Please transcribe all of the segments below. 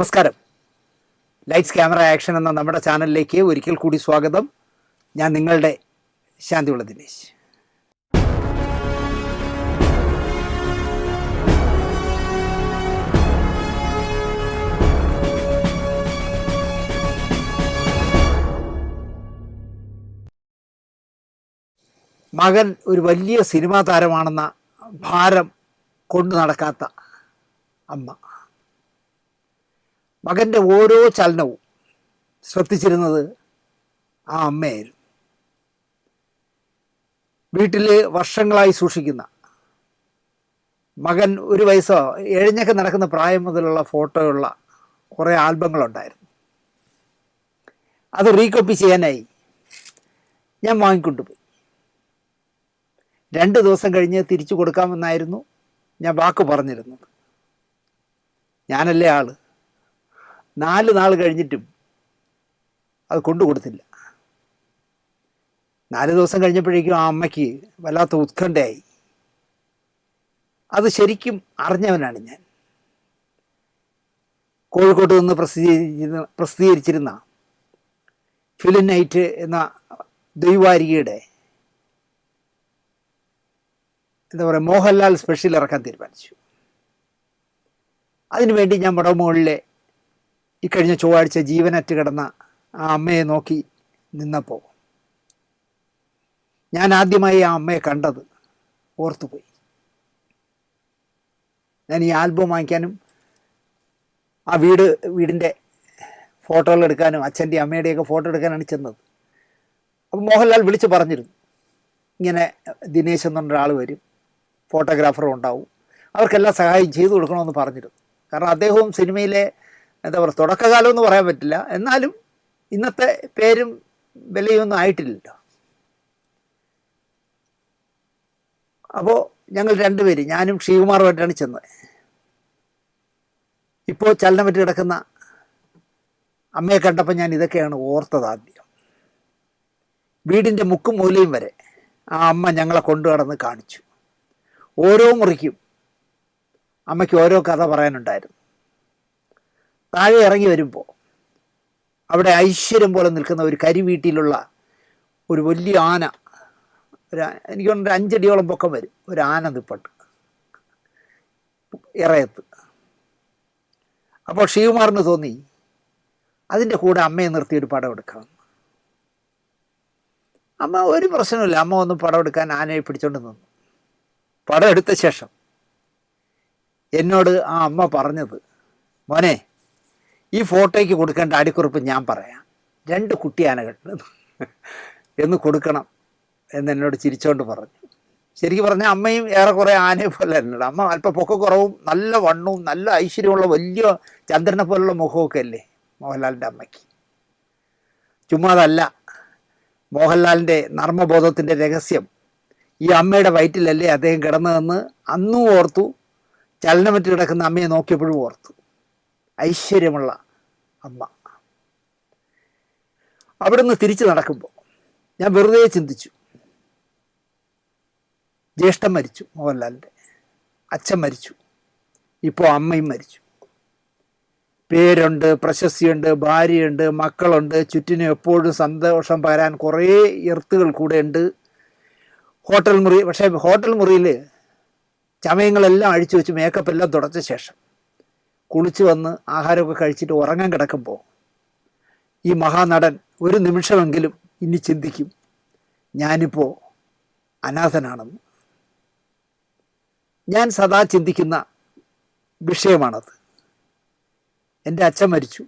നമസ്കാരം. Lights camera action എന്ന നമ്മുടെ ചാനലിലേക്ക് ഒരിക്കൽ കൂടി സ്വാഗതം. ഞാൻ നിങ്ങളുടെ ശാന്തിയുള്ള ദിനേശ്. മകൻ ഒരു വലിയ സിനിമാ താരമാണെന്ന ഭാരം കൊണ്ടു നടക്കാത്ത അമ്മ. മകൻ്റെ ഓരോ ചലനവും ശ്രദ്ധിച്ചിരുന്നത് ആ അമ്മയായിരുന്നു. വീട്ടിൽ വർഷങ്ങളായി സൂക്ഷിക്കുന്ന മകൻ ഒരു വയസ്സോ എഴഞ്ഞൊക്കെ നടക്കുന്ന പ്രായം മുതലുള്ള ഫോട്ടോയുള്ള കുറേ ആൽബങ്ങളുണ്ടായിരുന്നു. അത് റീകോപ്പി ചെയ്യാനായി ഞാൻ വാങ്ങിക്കൊണ്ടുപോയി. 2 ദിവസം കഴിഞ്ഞ് തിരിച്ചു കൊടുക്കാമെന്നായിരുന്നു ഞാൻ വാക്ക് പറഞ്ഞിരുന്നത്. ഞാനല്ലേ ആള്. 4 നാൾ കഴിഞ്ഞിട്ടും അത് കൊണ്ടു കൊടുത്തില്ല. 4 ദിവസം കഴിഞ്ഞപ്പോഴേക്കും ആ അമ്മയ്ക്ക് വല്ലാത്ത ഉത്കണ്ഠയായി. അത് ശരിക്കും അറിഞ്ഞവനാണ് ഞാൻ. കോഴിക്കോട്ട് നിന്ന് പ്രസിദ്ധീകരിച്ചിരുന്ന ഫിലിം നൈറ്റ് എന്ന ദ്വൈവാരികയുടെ മോഹൻലാൽ സ്പെഷ്യൽ ഇറക്കാൻ തീരുമാനിച്ചു. അതിനുവേണ്ടി ഞാൻ മുടമുകളിലെ ഇക്കഴിഞ്ഞ ചൊവ്വാഴ്ച ജീവനറ്റ് കിടന്ന ആ അമ്മയെ നോക്കി നിന്നപ്പോൾ ഞാൻ ആദ്യമായി ആ അമ്മയെ കണ്ടത് ഓർത്തുപോയി. ഞാൻ ഈ ആൽബം വാങ്ങിക്കാനും ആ വീടിൻ്റെ ഫോട്ടോകൾ എടുക്കാനും അച്ഛൻ്റെയും അമ്മയുടെയൊക്കെ ഫോട്ടോ എടുക്കാനാണ് ചെന്നത്. അപ്പോൾ മോഹൻലാൽ വിളിച്ച് പറഞ്ഞിരുന്നു, ഇങ്ങനെ ദിനേശ് എന്ന് പറഞ്ഞൊരാൾ വരും, ഫോട്ടോഗ്രാഫറും ഉണ്ടാവും, അവർക്കെല്ലാം സഹായം ചെയ്തു കൊടുക്കണമെന്ന് പറഞ്ഞിരുന്നു. കാരണം അദ്ദേഹവും സിനിമയിലെ തുടക്കകാലം എന്ന് പറയാൻ പറ്റില്ല, എന്നാലും ഇന്നത്തെ പേരും വിലയൊന്നും ആയിട്ടില്ലല്ലോ. അപ്പോൾ ഞങ്ങൾ 2 പേര്, ഞാനും ശ്രീകുമാറുമായിട്ടാണ് ചെന്നത്. ഇപ്പോൾ ചലനം പറ്റി കിടക്കുന്ന അമ്മയെ കണ്ടപ്പോൾ ഞാൻ ഇതൊക്കെയാണ് ഓർത്തത്. ആദ്യം വീടിൻ്റെ മുക്കും മൂലയും വരെ ആ അമ്മ ഞങ്ങളെ കൊണ്ടു നടന്ന് കാണിച്ചു. ഓരോ മുറിക്കും അമ്മയ്ക്ക് ഓരോ കഥ പറയാനുണ്ടായിരുന്നു. താഴെ ഇറങ്ങി വരുമ്പോൾ അവിടെ ഐശ്വര്യം പോലെ നിൽക്കുന്ന ഒരു കരിവീട്ടിലുള്ള ഒരു വലിയ ആന, എനിക്ക് തോന്നുന്നു 5 അടിയോളം പൊക്കം വരും, ഒരു ആന നിപ്പട്ട് ഇറയത്ത്. അപ്പോൾ ശ്രീകുമാറിന് തോന്നി അതിൻ്റെ കൂടെ അമ്മയെ നിർത്തി ഒരു പടം എടുക്കണം. അമ്മ ഒരു പ്രശ്നമില്ല, അമ്മ ഒന്ന് പടം എടുക്കാൻ ആനയെ പിടിച്ചോണ്ട് നിന്നു. പടം എടുത്ത ശേഷം എന്നോട് ആ അമ്മ പറഞ്ഞത്, മോനെ, ഈ ഫോട്ടോയ്ക്ക് കൊടുക്കേണ്ട അടിക്കുറിപ്പ് ഞാൻ പറയാം, 2 കുട്ടിയാനകൾ എന്ന് കൊടുക്കണം എന്നെന്നോട് ചിരിച്ചോണ്ട് പറഞ്ഞു. ശരിക്കും പറഞ്ഞാൽ അമ്മയും ഏറെക്കുറെ ആനയെ പോലെ തന്നെയുണ്ട്. അമ്മ അല്പം പൊക്കക്കുറവും നല്ല വണ്ണവും നല്ല ഐശ്വര്യമുള്ള വലിയ ചന്ദ്രനെ പോലുള്ള മുഖമൊക്കെ അല്ലേ മോഹൻലാലിൻ്റെ അമ്മയ്ക്ക്. ചുമ്മാതല്ല, മോഹൻലാലിൻ്റെ നർമ്മബോധത്തിൻ്റെ രഹസ്യം ഈ അമ്മയുടെ വയറ്റിലല്ലേ അദ്ദേഹം കിടന്നതെന്ന് അന്നും ഓർത്തു. ചലനമറ്റ് കിടക്കുന്ന അമ്മയെ നോക്കിയപ്പോഴും ഓർത്തു. ഐശ്വര്യമുള്ള അമ്മ. അവിടുന്ന് തിരിച്ചു നടക്കുമ്പോൾ ഞാൻ വെറുതെ ചിന്തിച്ചു, ജ്യേഷ്ഠൻ മരിച്ചു, മോഹൻലാലിൻ്റെ അച്ഛൻ മരിച്ചു, ഇപ്പോൾ അമ്മയും മരിച്ചു. പേരുണ്ട്, പ്രശസ്തിയുണ്ട്, ഭാര്യയുണ്ട്, മക്കളുണ്ട്, ചുറ്റിനും എപ്പോഴും സന്തോഷം പകരാൻ കുറേ എർത്തുകൾ കൂടെ ഉണ്ട്. ഹോട്ടൽ മുറി, പക്ഷേ ഹോട്ടൽ മുറിയിൽ ചമയങ്ങളെല്ലാം അഴിച്ചു വെച്ച് മേക്കപ്പ് എല്ലാം തുടച്ച ശേഷം കുളിച്ച് വന്ന് ആഹാരമൊക്കെ കഴിച്ചിട്ട് ഉറങ്ങാൻ കിടക്കുമ്പോൾ ഈ മഹാനടൻ ഒരു നിമിഷമെങ്കിലും ഇനി ചിന്തിക്കും, ഞാനിപ്പോൾ അനാഥനാണെന്ന്. ഞാൻ സദാ ചിന്തിക്കുന്ന വിഷയമാണത്. എൻ്റെ അച്ഛൻ മരിച്ചു,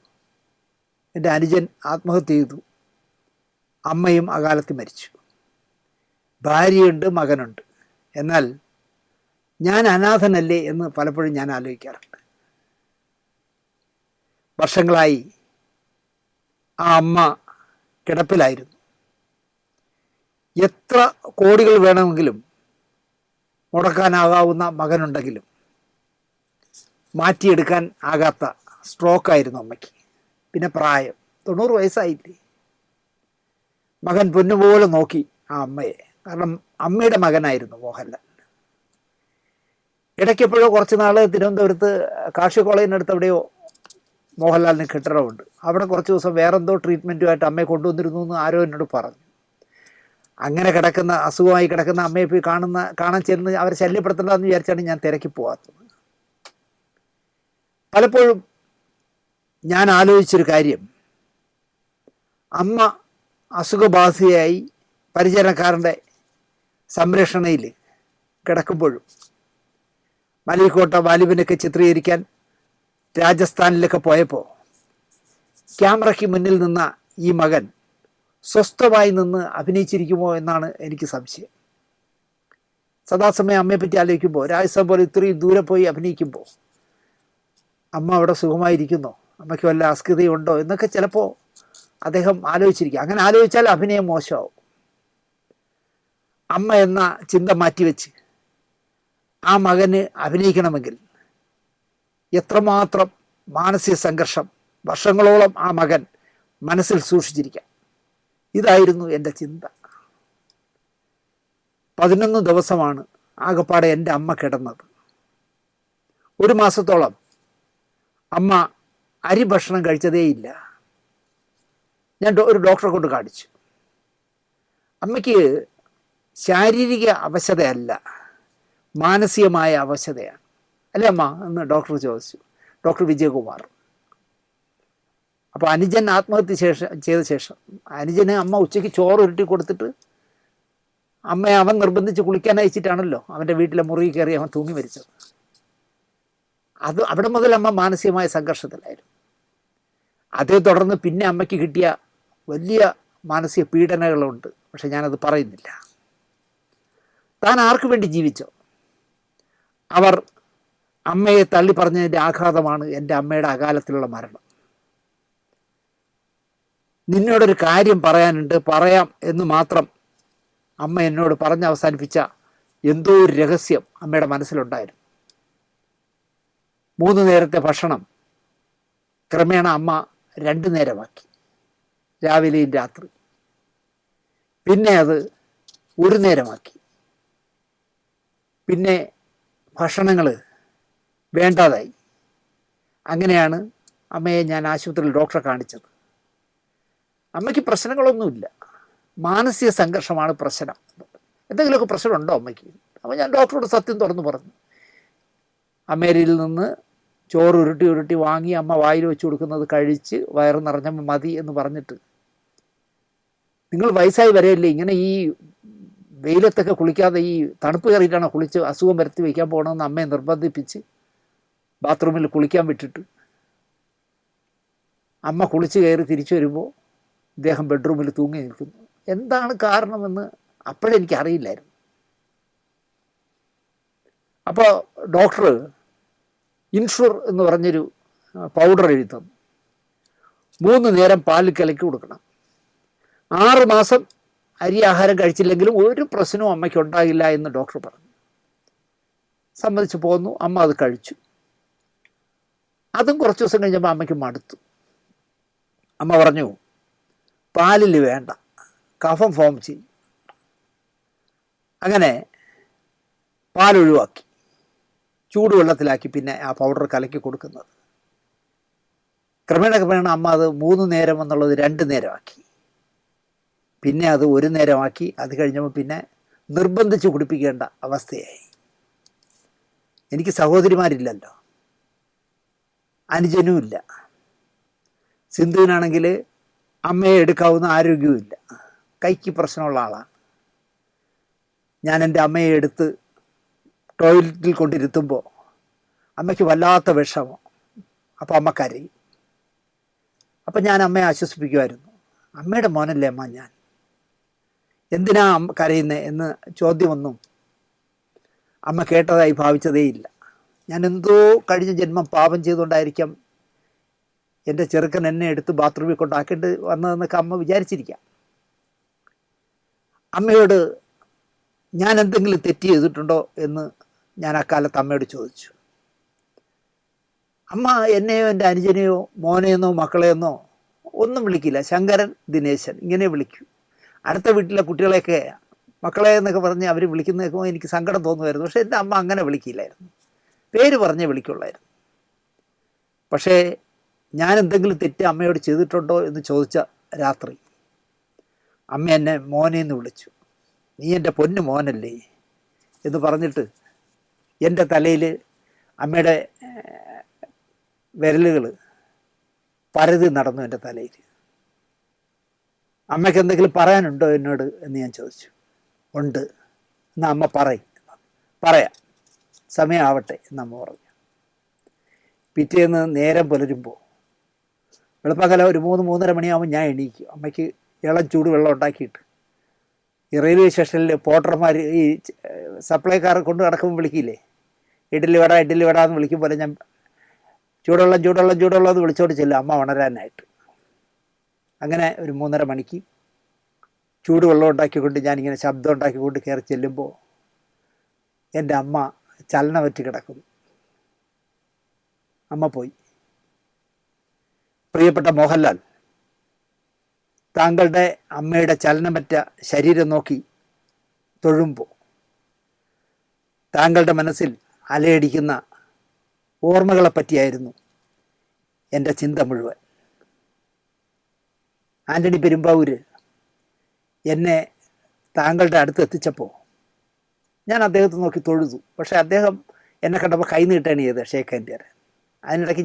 എൻ്റെ അനുജൻ ആത്മഹത്യ ചെയ്തു, അമ്മയും അകാലത്ത് മരിച്ചു, ഭാര്യയുണ്ട്, മകനുണ്ട്. എന്നാൽ ഞാൻ അനാഥനല്ലേ എന്ന് പലപ്പോഴും ഞാൻ ആലോചിക്കാറുണ്ട്. വർഷങ്ങളായി ആ അമ്മ കിടപ്പിലായിരുന്നു. എത്ര കോടികൾ വേണമെങ്കിലും മുടക്കാനാകാവുന്ന മകനുണ്ടെങ്കിലും മാറ്റിയെടുക്കാൻ ആകാത്ത സ്ട്രോക്കായിരുന്നു അമ്മയ്ക്ക്. പിന്നെ പ്രായം 90 വയസ്സായില്ലേ. മകൻ പൊന്നുപോലെ നോക്കി ആ അമ്മയെ. കാരണം അമ്മയുടെ മകനായിരുന്നു മോഹൻലാൽ. ഇടയ്ക്കെപ്പോഴോ കുറച്ച് നാൾ തിരുവനന്തപുരത്ത് കാർഷിക കോളേജിനടുത്ത് എവിടെയോ മോഹൻലാലിന് കെട്ടിടമുണ്ട്. അവിടെ കുറച്ച് ദിവസം വേറെന്തോ ട്രീറ്റ്മെൻറ്റുമായിട്ട് അമ്മയെ കൊണ്ടുവന്നിരുന്നു എന്ന് ആരോ എന്നോട് പറഞ്ഞു. അങ്ങനെ കിടക്കുന്ന അസുഖമായി കിടക്കുന്ന അമ്മയെ പോയി കാണാൻ ചെന്ന് അവരെ ശല്യപ്പെടുത്തണ്ടെന്ന് വിചാരിച്ചാണ് ഞാൻ തിരക്കി പോകാത്തത്. പലപ്പോഴും ഞാൻ ആലോചിച്ചൊരു കാര്യം, അമ്മ അസുഖബാധിതയായി പരിചരണക്കാരൻ്റെ സംരക്ഷണയിൽ കിടക്കുമ്പോഴും മലിക്കോട്ട വാലിബനൊക്കെ ചിത്രീകരിക്കാൻ രാജസ്ഥാനിലൊക്കെ പോയപ്പോൾ ക്യാമറയ്ക്ക് മുന്നിൽ നിന്ന ഈ മകൻ സ്വസ്ഥമായി നിന്ന് അഭിനയിച്ചിരിക്കുമോ എന്നാണ് എനിക്ക് സംശയം. സദാസമയം അമ്മയെപ്പറ്റി ആലോചിക്കുമ്പോൾ, രാജസ്ഥാൻ പോലെ ഇത്രയും ദൂരെ പോയി അഭിനയിക്കുമ്പോൾ അമ്മ അവിടെ സുഖമായിരിക്കുന്നോ, അമ്മയ്ക്ക് വല്ല അസ്കിതയുണ്ടോ എന്നൊക്കെ ചിലപ്പോൾ അദ്ദേഹം ആലോചിച്ചിരിക്കുക. അങ്ങനെ ആലോചിച്ചാൽ അഭിനയം മോശമാവും. അമ്മ എന്ന ചിന്ത മാറ്റിവെച്ച് ആ മകന് അഭിനയിക്കണമെങ്കിൽ എത്രമാത്രം മാനസിക സംഘർഷം വർഷങ്ങളോളം ആ മകൻ മനസ്സിൽ സൂക്ഷിച്ചിരിക്കാം. ഇതായിരുന്നു എൻ്റെ ചിന്ത. 11 ദിവസമാണ് ആകപ്പാടെ എൻ്റെ അമ്മ കിടന്നത്. 1 മാസത്തോളം അമ്മ അരി ഭക്ഷണം കഴിച്ചതേയില്ല. ഞാൻ ഒരു ഡോക്ടറെ കൊണ്ട് കാണിച്ചു. അമ്മയ്ക്ക് ശാരീരിക അവശതയല്ല, മാനസികമായ അവശതയാണ്. അല്ലേ അമ്മ എന്ന് ഡോക്ടർ ചോദിച്ചു, ഡോക്ടർ വിജയകുമാർ. അപ്പോൾ അനുജൻ ആത്മഹത്യ ചെയ്ത ശേഷം അനുജന് അമ്മ ഉച്ചയ്ക്ക് ചോറ് ഉരുട്ടി കൊടുത്തിട്ട് അമ്മയെ അവൻ നിർബന്ധിച്ച് കുളിക്കാൻ അയച്ചിട്ടാണല്ലോ അവൻ്റെ വീട്ടിലെ മുറി കയറി അവൻ തൂങ്ങി മരിച്ചത്. അവിടെ മുതൽ അമ്മ മാനസികമായ സംഘർഷത്തിലായിരുന്നു. അതേ തുടർന്ന് പിന്നെ അമ്മയ്ക്ക് കിട്ടിയ വലിയ മാനസിക പീഡനങ്ങളുണ്ട്. പക്ഷെ ഞാനത് പറയുന്നില്ല. താൻ ആർക്കു വേണ്ടി ജീവിച്ചോ? അവർ അമ്മയെ തള്ളി പറഞ്ഞതിൻ്റെ ആഘാതമാണ് എൻ്റെ അമ്മയുടെ അകാലത്തിലുള്ള മരണം. നിന്നോടൊരു കാര്യം പറയാനുണ്ട്, പറയാം എന്ന് മാത്രം അമ്മ എന്നോട് പറഞ്ഞ് അവസാനിപ്പിച്ച എന്തോ ഒരു രഹസ്യം അമ്മയുടെ മനസ്സിലുണ്ടായിരുന്നു. 3 നേരത്തെ ഭക്ഷണം ക്രമേണ അമ്മ 2 നേരമാക്കി, രാവിലെയും രാത്രി. പിന്നെ അത് 1 നേരമാക്കി. പിന്നെ ഭക്ഷണങ്ങൾ വേണ്ടാതായി. അങ്ങനെയാണ് അമ്മയെ ഞാൻ ആശുപത്രിയിൽ ഡോക്ടറെ കാണിച്ചത്. അമ്മയ്ക്ക് പ്രശ്നങ്ങളൊന്നുമില്ല, മാനസിക സംഘർഷമാണ് പ്രശ്നം. എന്തെങ്കിലുമൊക്കെ പ്രശ്നമുണ്ടോ അമ്മയ്ക്ക്? അപ്പോൾ ഞാൻ ഡോക്ടറോട് സത്യം തുറന്നു പറഞ്ഞു. അമേരിയിൽ നിന്ന് ചോറ് ഉരുട്ടി വാങ്ങി അമ്മ വായിൽ വെച്ച് കൊടുക്കുന്നത് കഴിച്ച് വയറ് നിറഞ്ഞപ്പോൾ മതി എന്ന് പറഞ്ഞിട്ട്, നിങ്ങൾ വയസ്സായി വരെയല്ലേ ഇങ്ങനെ ഈ വെയിലത്തൊക്കെ കുളിക്കാതെ ഈ തണുപ്പ് കയറിയിട്ടാണ് കുളിച്ച് അസുഖം വരുത്തി വയ്ക്കാൻ പോകണമെന്ന് അമ്മയെ നിർബന്ധിപ്പിച്ച് ബാത്റൂമിൽ കുളിക്കാൻ വിട്ടിട്ട് അമ്മ കുളിച്ച് കയറി തിരിച്ചു വരുമ്പോൾ ഇദ്ദേഹം ബെഡ്റൂമിൽ തൂങ്ങി നിൽക്കുന്നു. എന്താണ് കാരണമെന്ന് അപ്പോഴെനിക്കറിയില്ലായിരുന്നു. അപ്പോൾ ഡോക്ടർ ഇൻഷുർ എന്ന് പറഞ്ഞൊരു പൗഡർ എഴുതി തന്നു. 3 നേരം പാലിൽ കലക്കി കൊടുക്കണം. 6 മാസം അരി ആഹാരം കഴിച്ചില്ലെങ്കിലും ഒരു പ്രശ്നവും അമ്മയ്ക്ക് ഉണ്ടാകില്ല എന്ന് ഡോക്ടർ പറഞ്ഞു. സമ്മതിച്ച് പോന്നു. അമ്മ അത് കഴിച്ചു. അതും കുറച്ച് ദിവസം കഴിഞ്ഞപ്പോൾ അമ്മയ്ക്ക് മടുത്തു. അമ്മ പറഞ്ഞു, പാലിൽ വേണ്ട, കഫം ഫോം ചെയ്യും. അങ്ങനെ പാലൊഴിവാക്കി ചൂടുവെള്ളത്തിലാക്കി പിന്നെ ആ പൗഡർ കലക്കി കൊടുക്കുന്നത്. ക്രമേണ അമ്മ അത് 3 നേരം എന്നുള്ളത് 2 നേരമാക്കി. പിന്നെ അത് 1 നേരമാക്കി. അത് കഴിഞ്ഞപ്പോൾ പിന്നെ നിർബന്ധിച്ച് കുടിപ്പിക്കേണ്ട അവസ്ഥയായി. എനിക്ക് സഹോദരിമാരില്ലല്ലോ, അനുജനുമില്ല. സിന്ധുവിനാണെങ്കിൽ അമ്മയെ എടുക്കാവുന്ന ആരോഗ്യവുമില്ല, കൈക്ക് പ്രശ്നമുള്ള ആളാണ്. ഞാൻ എൻ്റെ അമ്മയെ എടുത്ത് ടോയ്ലറ്റിൽ കൊണ്ടിരുത്തുമ്പോൾ അമ്മയ്ക്ക് വല്ലാത്ത വിഷമം. അപ്പോൾ അമ്മ കരയും. അപ്പം ഞാൻ അമ്മയെ ആശ്വസിപ്പിക്കുമായിരുന്നു. അമ്മയുടെ മോനല്ലേ അമ്മ ഞാൻ, എന്തിനാ അമ്മ കരയുന്നത് എന്ന് ചോദ്യമൊന്നും അമ്മ കേട്ടതായി ഭാവിച്ചതേയില്ല. ഞാൻ എന്തോ കഴിഞ്ഞ ജന്മം പാപം ചെയ്തുകൊണ്ടായിരിക്കാം എൻ്റെ ചെറുക്കൻ എന്നെ എടുത്ത് ബാത്റൂമിൽ കൊണ്ടാക്കേണ്ടി വന്നതെന്നൊക്കെ അമ്മ വിചാരിച്ചിരിക്കാം. അമ്മയോട് ഞാൻ എന്തെങ്കിലും തെറ്റ് ചെയ്തിട്ടുണ്ടോ എന്ന് ഞാൻ അക്കാലത്ത് അമ്മയോട് ചോദിച്ചു. അമ്മ എന്നെയോ എൻ്റെ അനുജനെയോ മോനെയെന്നോ മക്കളെയെന്നോ ഒന്നും വിളിക്കില്ല. ശങ്കരൻ, ദിനേശൻ ഇങ്ങനെ വിളിക്കൂ. അടുത്ത വീട്ടിലെ കുട്ടികളെയൊക്കെ മക്കളെ എന്നൊക്കെ പറഞ്ഞ് അവർ വിളിക്കുന്നതൊക്കെ എനിക്ക് സങ്കടം തോന്നുമായിരുന്നു. പക്ഷേ എൻ്റെ അമ്മ അങ്ങനെ വിളിക്കില്ലായിരുന്നു, പേര് പറഞ്ഞേ വിളിക്കുള്ളായിരുന്നു. പക്ഷേ ഞാൻ എന്തെങ്കിലും തെറ്റ് അമ്മയോട് ചെയ്തിട്ടുണ്ടോ എന്ന് ചോദിച്ച രാത്രി അമ്മ എന്നെ മോനെ എന്ന് വിളിച്ചു. നീ എൻ്റെ പൊന്നു മോനല്ലേ എന്ന് പറഞ്ഞിട്ട് എൻ്റെ തലയിൽ അമ്മയുടെ വിരലുകൾ പരതി നടന്നു എൻ്റെ തലയിൽ. അമ്മയ്ക്ക് എന്തെങ്കിലും പറയാനുണ്ടോ എന്നോട് എന്ന് ഞാൻ ചോദിച്ചു. ഉണ്ട്, എന്നാൽ അമ്മ പറയാം, സമയമാവട്ടെ എന്നമ്മ പറഞ്ഞു. പിറ്റേന്ന് നേരം പുലരുമ്പോൾ വെളുപ്പകാലം ഒരു 3-3:30 മണിയാകുമ്പോൾ ഞാൻ എണീക്കും. അമ്മയ്ക്ക് ഇളം ചൂട് വെള്ളം ഉണ്ടാക്കിയിട്ട് ഈ റെയിൽവേ സ്റ്റേഷനിൽ പോട്ടർമാർ ഈ സപ്ലൈക്കാർ കൊണ്ട് നടക്കുമ്പോൾ വിളിക്കില്ലേ, ഇഡ്ഡലി വട എന്ന് വിളിക്കും പോലെ ഞാൻ ചൂടുവെള്ളം എന്ന് വിളിച്ചോണ്ട് ചെല്ലും അമ്മ ഉണരാനായിട്ട്. അങ്ങനെ ഒരു 3:30 മണിക്ക് ചൂടുവെള്ളം ഉണ്ടാക്കിക്കൊണ്ട് ഞാനിങ്ങനെ ശബ്ദം ഉണ്ടാക്കിക്കൊണ്ട് കയറി ചെല്ലുമ്പോൾ എൻ്റെ അമ്മ ചലനമറ്റ് കിടക്കുന്നു. അമ്മ പോയി. പ്രിയപ്പെട്ട മോഹൻലാൽ, താങ്കളുടെ അമ്മയുടെ ചലനമറ്റ ശരീരം നോക്കി തൊഴുമ്പോൾ താങ്കളുടെ മനസ്സിൽ അലയടിക്കുന്ന ഓർമ്മകളെ പറ്റിയായിരുന്നു എൻ്റെ ചിന്ത മുഴുവൻ. ആൻ്റണി പെരുമ്പാവൂര് എന്നെ താങ്കളുടെ അടുത്ത് എത്തിച്ചപ്പോൾ ഞാൻ അദ്ദേഹത്തെ നോക്കി തൊഴുതു. പക്ഷേ അദ്ദേഹം എന്നെ കണ്ടപ്പോൾ കൈ നീട്ടാണ് ചെയ്തത്, ഷേക്ക് ഹാൻഡ് തരാൻ. അതിനിടയ്ക്ക്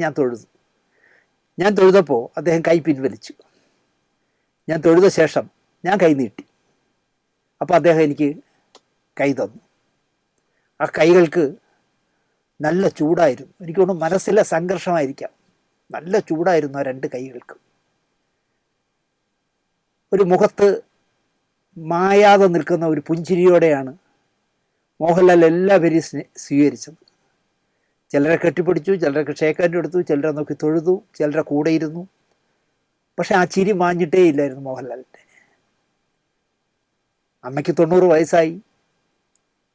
ഞാൻ തൊഴുതപ്പോൾ അദ്ദേഹം കൈ പിൻവലിച്ചു. ഞാൻ തൊഴുത ശേഷം ഞാൻ കൈ നീട്ടി. അപ്പോൾ അദ്ദേഹം എനിക്ക് കൈ തന്നു. ആ കൈകൾക്ക് നല്ല ചൂടായിരുന്നു. എനിക്ക് തോന്നുന്നു മനസ്സിലെ സംഘർഷമായിരിക്കാം, നല്ല ചൂടായിരുന്നു ആ 2 കൈകൾക്ക്. ഒരു മുഖത്ത് മായാതെ നിൽക്കുന്ന ഒരു പുഞ്ചിരിയോടെയാണ് മോഹൻലാൽ എല്ലാവരെയും സ്വീകരിച്ചത്. ചിലരെ കെട്ടിപ്പിടിച്ചു, ചിലരൊക്കെ ഷേക്ക് ഹാൻഡ് എടുത്തു, ചിലരെ നോക്കി തൊഴുതു, ചിലരെ കൂടെ ഇരുന്നു. പക്ഷെ ആ ചിരി മാഞ്ഞിട്ടേ ഇല്ലായിരുന്നു മോഹൻലാലിൻ്റെ. അമ്മയ്ക്ക് 90 വയസ്സായി,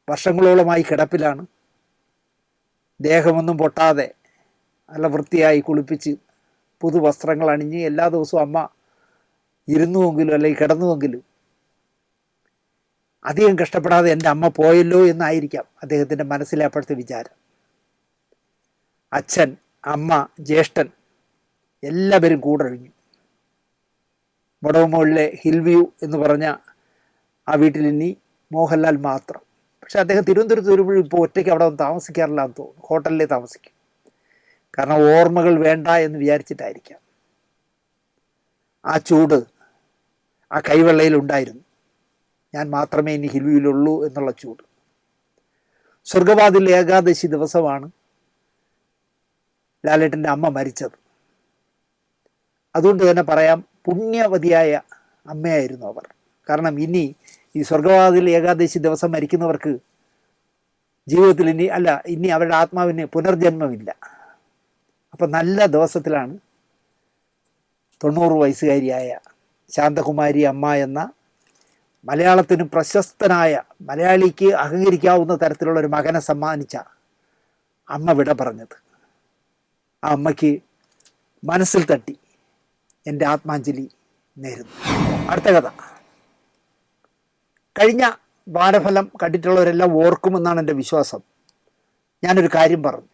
വർഷങ്ങളോളമായി കിടപ്പിലാണ്. ദേഹമൊന്നും പൊട്ടാതെ നല്ല വൃത്തിയായി കുളിപ്പിച്ച് പുതുവസ്ത്രങ്ങൾ അണിഞ്ഞ് എല്ലാ ദിവസവും അമ്മ ഇരുന്നുവെങ്കിലും അല്ലെങ്കിൽ കിടന്നുവെങ്കിലും അധികം കഷ്ടപ്പെടാതെ എൻ്റെ അമ്മ പോയല്ലോ എന്നായിരിക്കാം അദ്ദേഹത്തിൻ്റെ മനസ്സിലെ അപ്പോഴത്തെ വിചാരം. അച്ഛൻ, അമ്മ, ജ്യേഷ്ഠൻ എല്ലാവരും കൂടൊഴിഞ്ഞു. മുടവുമുകളിലെ ഹിൽ വ്യൂ എന്ന് പറഞ്ഞ ആ വീട്ടിൽ ഇനി മോഹൻലാൽ മാത്രം. പക്ഷെ അദ്ദേഹം തിരുവനന്തപുരത്ത് വരുമ്പോഴും ഇപ്പോൾ ഒറ്റയ്ക്ക് അവിടെ ഒന്നും താമസിക്കാറില്ല എന്ന് തോന്നുന്നു. ഹോട്ടലിലേ താമസിക്കും. കാരണം ഓർമ്മകൾ വേണ്ട എന്ന് വിചാരിച്ചിട്ടായിരിക്കാം. ആ ചൂട് ആ കൈവെള്ളയിലുണ്ടായിരുന്നു. ഞാൻ മാത്രമേ ഇനി ഹിൽവ്യൂയിലുള്ളൂ എന്നുള്ള ചൂട്. സ്വർഗവാതിൽ ഏകാദശി ദിവസമാണ് ലാലേട്ടൻ്റെ അമ്മ മരിച്ചത്. അതുകൊണ്ട് തന്നെ പറയാം, പുണ്യവതിയായ അമ്മയായിരുന്നു അവർ. കാരണം ഇനി ഈ സ്വർഗവാതിൽ ഏകാദശി ദിവസം മരിക്കുന്നവർക്ക് ജീവിതത്തിൽ ഇനി അവരുടെ ആത്മാവിന് പുനർജന്മമില്ല. അപ്പം നല്ല ദിവസത്തിലാണ് 90 വയസ്സുകാരിയായ ശാന്തകുമാരി അമ്മ എന്ന മലയാളത്തിന് പ്രശസ്തനായ, മലയാളിക്ക് അഹങ്കരിക്കാവുന്ന തരത്തിലുള്ള ഒരു മകനെ സമ്മാനിച്ച അമ്മ വിട പറഞ്ഞത്. ആ അമ്മയ്ക്ക് മനസ്സിൽ തട്ടി എൻ്റെ ആത്മാഞ്ജലി നേരുന്നു. അടുത്ത കഥ. കഴിഞ്ഞ വാരഫലം കണ്ടിട്ടുള്ളവരെല്ലാം ഓർക്കുമെന്നാണ് എൻ്റെ വിശ്വാസം. ഞാനൊരു കാര്യം പറഞ്ഞു.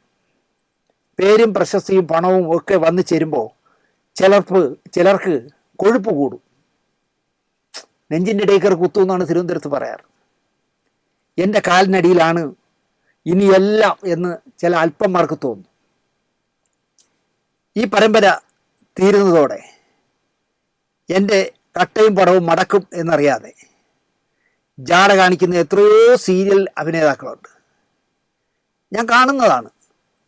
പേരും പ്രശസ്തിയും പണവും ഒക്കെ വന്നു ചേരുമ്പോൾ ചിലർക്ക് കൊഴുപ്പ് കൂടും. നെഞ്ചിൻ്റെ ഇടയ്ക്കർ കുത്തു എന്നാണ് തിരുവനന്തപുരത്ത് പറയാറ്. എൻ്റെ കാലിനടിയിലാണ് ഇനിയെല്ലാം എന്ന് ചില അല്പന്മാർക്ക് തോന്നും. ഈ പരമ്പര തീരുന്നതോടെ എൻ്റെ കട്ടയും പടവും മടക്കും എന്നറിയാതെ ജാട കാണിക്കുന്ന എത്രയോ സീരിയൽ അഭിനേതാക്കളുണ്ട്. ഞാൻ കാണുന്നതാണ്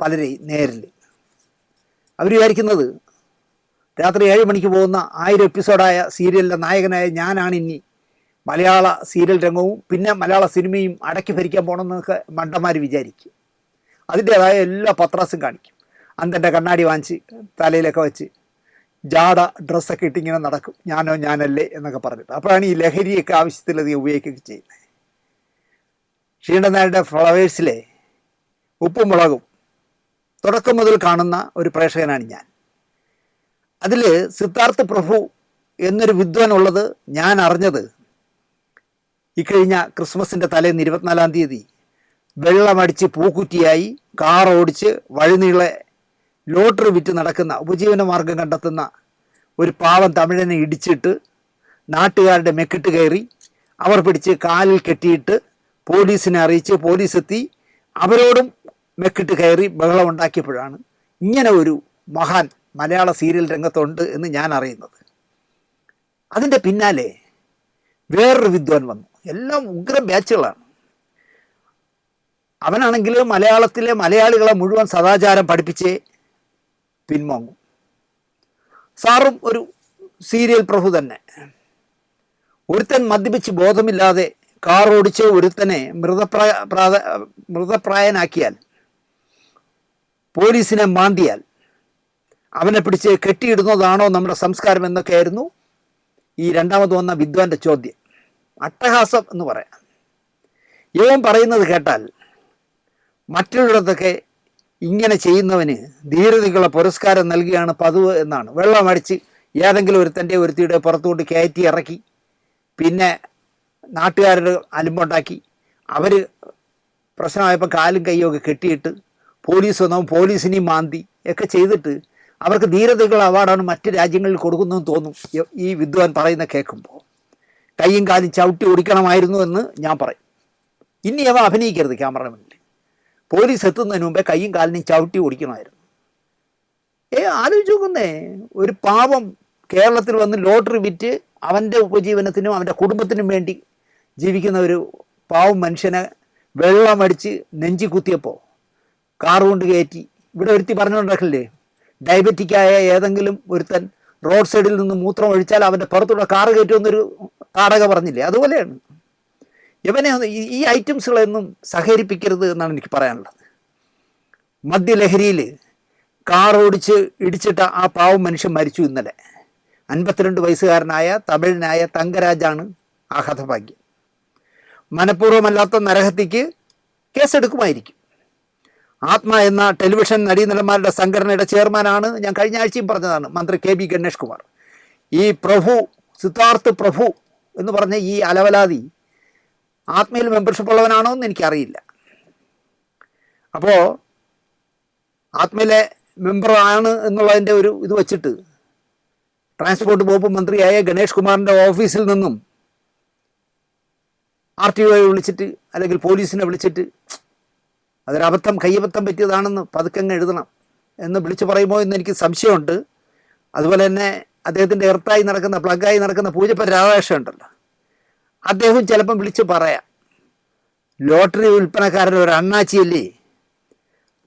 പലരെയും നേരിൽ. അവർ വിചാരിക്കുന്നത് രാത്രി 7 മണിക്ക് പോകുന്ന 1000 എപ്പിസോഡായ സീരിയലിലെ നായകനായ ഞാനാണ് ഇനി മലയാള സീരിയൽ രംഗവും പിന്നെ മലയാള സിനിമയും അടക്കി ഭരിക്കാൻ പോകണമെന്നൊക്കെ മണ്ടന്മാർ വിചാരിക്കും. അതിൻ്റേതായ എല്ലാ പത്രാസും കാണിക്കും. അന്തൻ്റെ കണ്ണാടി വാങ്ങിച്ച് തലയിലൊക്കെ വെച്ച് ജാട ഡ്രസ്സൊക്കെ ഇട്ടിങ്ങനെ നടക്കും, ഞാനല്ലേ എന്നൊക്കെ പറഞ്ഞിട്ട്. അപ്പോഴാണ് ഈ ലഹരിയൊക്കെ ആവശ്യത്തിലധികം ഉപയോഗിക്കുകയൊക്കെ ചെയ്യുന്നത്. ക്ഷീണനാരുടെ ഫ്ലവേഴ്സിലെ ഉപ്പും മുളകും തുടക്കം മുതൽ കാണുന്ന ഒരു പ്രേക്ഷകനാണ് ഞാൻ. അതിൽ സിദ്ധാർത്ഥ് പ്രഭു എന്നൊരു വിദ്വാൻ ഉള്ളത് ഞാൻ അറിഞ്ഞത് ഇക്കഴിഞ്ഞ ക്രിസ്മസിൻ്റെ തലേന്ന് 24-ാം തീയതി വെള്ളമടിച്ച് പൂക്കുറ്റിയായി കാർ ഓടിച്ച് വഴിനീളെ ലോട്ടറി വിറ്റ് നടക്കുന്ന ഉപജീവന മാർഗം കണ്ടെത്തുന്ന ഒരു പാവം തമിഴനെ ഇടിച്ചിട്ട് നാട്ടുകാരുടെ മെക്കിട്ട് കയറി അവർ പിടിച്ച് കാലിൽ കെട്ടിയിട്ട് പോലീസിനെ അറിയിച്ച് പോലീസ് എത്തി അവരോടും മെക്കിട്ട് കയറി ബഹളം ഉണ്ടാക്കിയപ്പോഴാണ് ഇങ്ങനെ ഒരു മഹാൻ മലയാള സീരിയൽ രംഗത്തുണ്ട് എന്ന് ഞാൻ അറിയുന്നത്. അതിൻ്റെ പിന്നാലെ വേറൊരു വിദ്വാൻ വന്നു. എല്ലാം ഉഗ്രം ബാച്ചുകളാണ്. അവനാണെങ്കിൽ മലയാളത്തിലെ മലയാളികളെ മുഴുവൻ സദാചാരം പഠിപ്പിച്ചേ പിൻവാങ്ങും. സാറും ഒരു സീരിയൽ പ്രഭു തന്നെ. ഒരുത്തൻ മദ്യപിച്ച് ബോധമില്ലാതെ കാർ ഓടിച്ച് ഒരുത്തനെ മൃതപ്രായനാക്കിയാൽ, പോലീസിനെ മാന്തിയാൽ അവനെ പിടിച്ച് കെട്ടിയിടുന്നതാണോ നമ്മുടെ സംസ്കാരം എന്നൊക്കെയായിരുന്നു ഈ രണ്ടാമത് വന്ന വിദ്വാൻ്റെ ചോദ്യം. അട്ടഹാസം എന്ന് പറയാം. ഇവൻ പറയുന്നത് കേട്ടാൽ മറ്റുള്ളിടത്തൊക്കെ ഇങ്ങനെ ചെയ്യുന്നവന് ധീരതയ്ക്കുള്ള പുരസ്കാരം നൽകുകയാണ് പതിവ് എന്നാണ്. വെള്ളം അടിച്ച് ഏതെങ്കിലും ഒരുത്തൻ്റെ ഒരുത്തിയുടെ പുറത്തുകൊണ്ട് കയറ്റി ഇറക്കി പിന്നെ നാട്ടുകാരുടെ അലുമ്പുണ്ടാക്കി അവർ പ്രശ്നമായപ്പോൾ കാലും കൈയും ഒക്കെ കെട്ടിയിട്ട് പോലീസ് വന്നവൻ പോലീസിനെയും മാന്തി ഒക്കെ ചെയ്തിട്ട് അവർക്ക് ധീരതയ്ക്കുള്ള അവാർഡാണ് മറ്റ് രാജ്യങ്ങളിൽ കൊടുക്കുന്നതെന്ന് തോന്നും ഈ വിദ്വാൻ പറയുന്ന കേൾക്കുമ്പോൾ. കൈയും കാലും ചവിട്ടി ഓടിക്കണമായിരുന്നു എന്ന് ഞാൻ പറയും. ഇനി അവ അഭിനയിക്കരുത് ക്യാമറ മുന്നിൽ. പോലീസ് എത്തുന്നതിന് മുമ്പേ കൈയും കാലിനും ചവിട്ടി ഓടിക്കണമായിരുന്നു. ആലോചിച്ച് നോക്കുന്നേ, ഒരു പാവം കേരളത്തിൽ വന്ന് ലോട്ടറി വിറ്റ് അവൻ്റെ ഉപജീവനത്തിനും അവൻ്റെ കുടുംബത്തിനും വേണ്ടി ജീവിക്കുന്ന ഒരു പാവം മനുഷ്യനെ വെള്ളമടിച്ച് നെഞ്ചി കുത്തിയപ്പോൾ കാർ കൊണ്ട് കയറ്റി ഇവിടെ ഒരുത്തി പറഞ്ഞുകൊണ്ടിരിക്കില്ലേ, ഡയബറ്റിക്കായ ഏതെങ്കിലും ഒരുത്തൻ റോഡ് സൈഡിൽ നിന്ന് മൂത്രം ഒഴിച്ചാൽ അവൻ്റെ പുറത്തൂടെ കാറ് കയറ്റുമെന്നൊരു താടക പറഞ്ഞില്ലേ, അതുപോലെയാണ്. ഇവനെ ഈ ഐറ്റംസുകളൊന്നും സഹകരിപ്പിക്കരുത് എന്നാണ് എനിക്ക് പറയാനുള്ളത്. മദ്യലഹരിയിൽ കാർ ഓടിച്ച് ഇടിച്ചിട്ട ആ പാവം മനുഷ്യൻ മരിച്ചു ഇന്നലെ. 52 വയസ്സുകാരനായ തമിഴനായ തങ്കരാജാണ് ആ ഹതഭാഗ്യം. മനഃപൂർവ്വമല്ലാത്ത നരഹത്യക്ക് കേസെടുക്കുമായിരിക്കും. ആത്മ എന്ന ടെലിവിഷൻ നടീനടന്മാരുടെ സംഘടനയുടെ ചെയർമാനാണ്, ഞാൻ കഴിഞ്ഞ ആഴ്ചയും പറഞ്ഞതാണ്, മന്ത്രി KB ഗണേഷ് കുമാർ. ഈ പ്രഭു സിദ്ധാർത്ഥ് പ്രഭു എന്ന് പറഞ്ഞ ഈ അലവലാതി ആത്മയിൽ മെമ്പർഷിപ്പ് ഉള്ളവനാണോ എന്ന് എനിക്കറിയില്ല. അപ്പോൾ ആത്മയിലെ മെമ്പറാണ് എന്നുള്ളതിൻ്റെ ഒരു ഇത് വച്ചിട്ട് ട്രാൻസ്പോർട്ട് വകുപ്പ് മന്ത്രിയായ ഗണേഷ് കുമാറിൻ്റെ ഓഫീസിൽ നിന്നും RTOയെ വിളിച്ചിട്ട് അല്ലെങ്കിൽ പോലീസിനെ വിളിച്ചിട്ട് അതൊരബദ്ധം, കയ്യബദ്ധം പറ്റിയതാണെന്ന് പതുക്കങ്ങ് എഴുതണം എന്ന് വിളിച്ചു പറയുമോ എന്ന് എനിക്ക് സംശയമുണ്ട്. അതുപോലെ തന്നെ അദ്ദേഹത്തിൻ്റെ എർത്തായി നടക്കുന്ന പ്ലഗായി നടക്കുന്ന പൂജപ്പ രാധാകൃഷ്ണൻ ഉണ്ടല്ലോ, അദ്ദേഹം ചിലപ്പം വിളിച്ച് പറയാം, ലോട്ടറി വിൽപ്പനക്കാരൻ ഒരു അണ്ണാച്ചിയല്ലേ,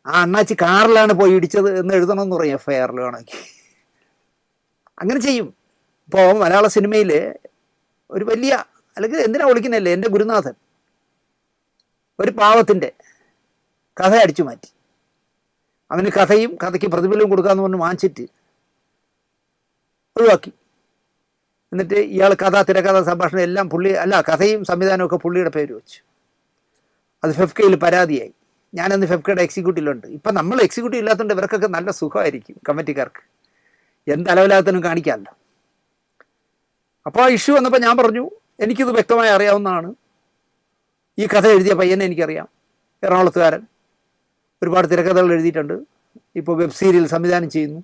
ആ അണ്ണാച്ചി കാറിലാണ് പോയി ഇടിച്ചത് എന്ന് എഴുതണമെന്ന് പറയും FIR വേണമെങ്കിൽ. അങ്ങനെ ചെയ്യും. ഇപ്പോൾ മലയാള സിനിമയിൽ ഒരു വലിയ, അല്ലെങ്കിൽ എന്തിനാ വിളിക്കുന്നല്ലേ, എൻ്റെ ഗുരുനാഥൻ ഒരു പാവത്തിൻ്റെ കഥ അടിച്ചു മാറ്റി. അവന് കഥയും കഥയ്ക്ക് പ്രതിഫലവും കൊടുക്കാമെന്ന് പറഞ്ഞ് വാങ്ങിച്ചിട്ട് ഒഴിവാക്കി. എന്നിട്ട് ഇയാൾ കഥ, തിരക്കഥ, സംഭാഷണം എല്ലാം പുള്ളി, അല്ല കഥയും സംവിധാനമൊക്കെ പുള്ളിയുടെ പേര് വെച്ചു. അത് ഫെഫ്കയിൽ പരാതിയായി. ഞാനന്ന് ഫെഫ്കയുടെ എക്സിക്യൂട്ടീവിലുണ്ട്. ഇപ്പം നമ്മൾ എക്സിക്യൂട്ടീവ് ഇല്ലാത്തതുകൊണ്ട് ഇവർക്കൊക്കെ നല്ല സുഖമായിരിക്കും, കമ്മിറ്റിക്കാർക്ക് എന്ത് അലവലാത്തനും കാണിക്കാമല്ലോ. അപ്പോൾ ആ ഇഷ്യൂ വന്നപ്പോൾ ഞാൻ പറഞ്ഞു, എനിക്കിത് വ്യക്തമായി അറിയാവുന്നതാണ്. ഈ കഥ എഴുതിയ പയ്യനെ എനിക്കറിയാം, എറണാകുളത്തുകാരൻ, ഒരുപാട് തിരക്കഥകൾ എഴുതിയിട്ടുണ്ട്, ഇപ്പോൾ വെബ് സീരിയൽ സംവിധാനം ചെയ്യുന്നു.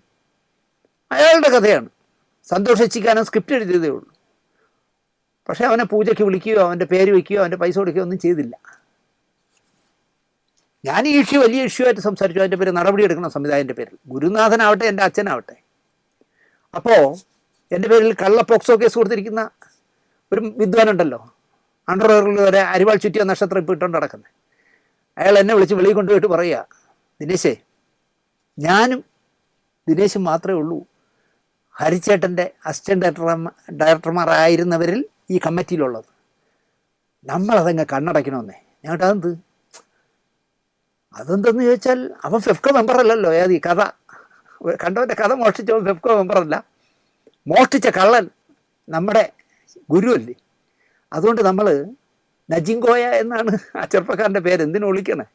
അയാളുടെ കഥയാണ്. സന്തോഷ് എച്ചിക്കാനും സ്ക്രിപ്റ്റ് എഴുതിയതേ ഉള്ളൂ. പക്ഷേ അവനെ പൂജയ്ക്ക് വിളിക്കുകയോ അവൻ്റെ പേര് വയ്ക്കുകയോ അവൻ്റെ പൈസ കൊടുക്കുകയോ ഒന്നും ചെയ്തില്ല. ഞാൻ ഈ ഇഷ്യൂ വലിയ ഇഷ്യൂ ആയിട്ട് സംസാരിച്ചു. അതിൻ്റെ പേര് നടപടിയെടുക്കണം സംവിധായകൻ്റെ പേരിൽ. ഗുരുനാഥനാവട്ടെ എൻ്റെ അച്ഛനാവട്ടെ. അപ്പോൾ എൻ്റെ പേരിൽ കള്ള പോക്സോ കേസ് കൊടുത്തിരിക്കുന്ന ഒരു വിദ്വാനുണ്ടല്ലോ, അണ്ടർവെയറിൽ വരെ അരിവാൾ ചുറ്റിയ നക്ഷത്രം ഇപ്പോൾ ഇട്ടുകൊണ്ട് നടക്കുന്നത്. അയാൾ എന്നെ വിളിച്ച് വെളിയിൽ കൊണ്ടുപോയിട്ട് പറയുക, ദിനേശേ, ഞാനും ദിനേശും മാത്രമേ ഉള്ളൂ ഹരിച്ചേട്ടൻ്റെ അസിസ്റ്റൻ്റ് ഡയറക്ടർമാരായിരുന്നവരിൽ ഈ കമ്മിറ്റിയിലുള്ളത്. നമ്മളതങ്ങ് കണ്ണടയ്ക്കണമെന്നേ. ഞങ്ങളുടെ അതെന്തെന്ന് ചോദിച്ചാൽ, അവൻ ഫെഫ്കോ മെമ്പറല്ലല്ലോ. ഏത് ഈ കഥ കണ്ടവൻ്റെ കഥ മോഷ്ടിച്ചവൻ ഫെഫ്കോ മെമ്പറല്ല. മോഷ്ടിച്ച കള്ളൻ നമ്മുടെ ഗുരുവല്ലേ. അതുകൊണ്ട് നമ്മൾ നജിങ്കോയ എന്നാണ് ആ ചെറുപ്പക്കാരൻ്റെ പേര്. എന്തിനു വിളിക്കണേ?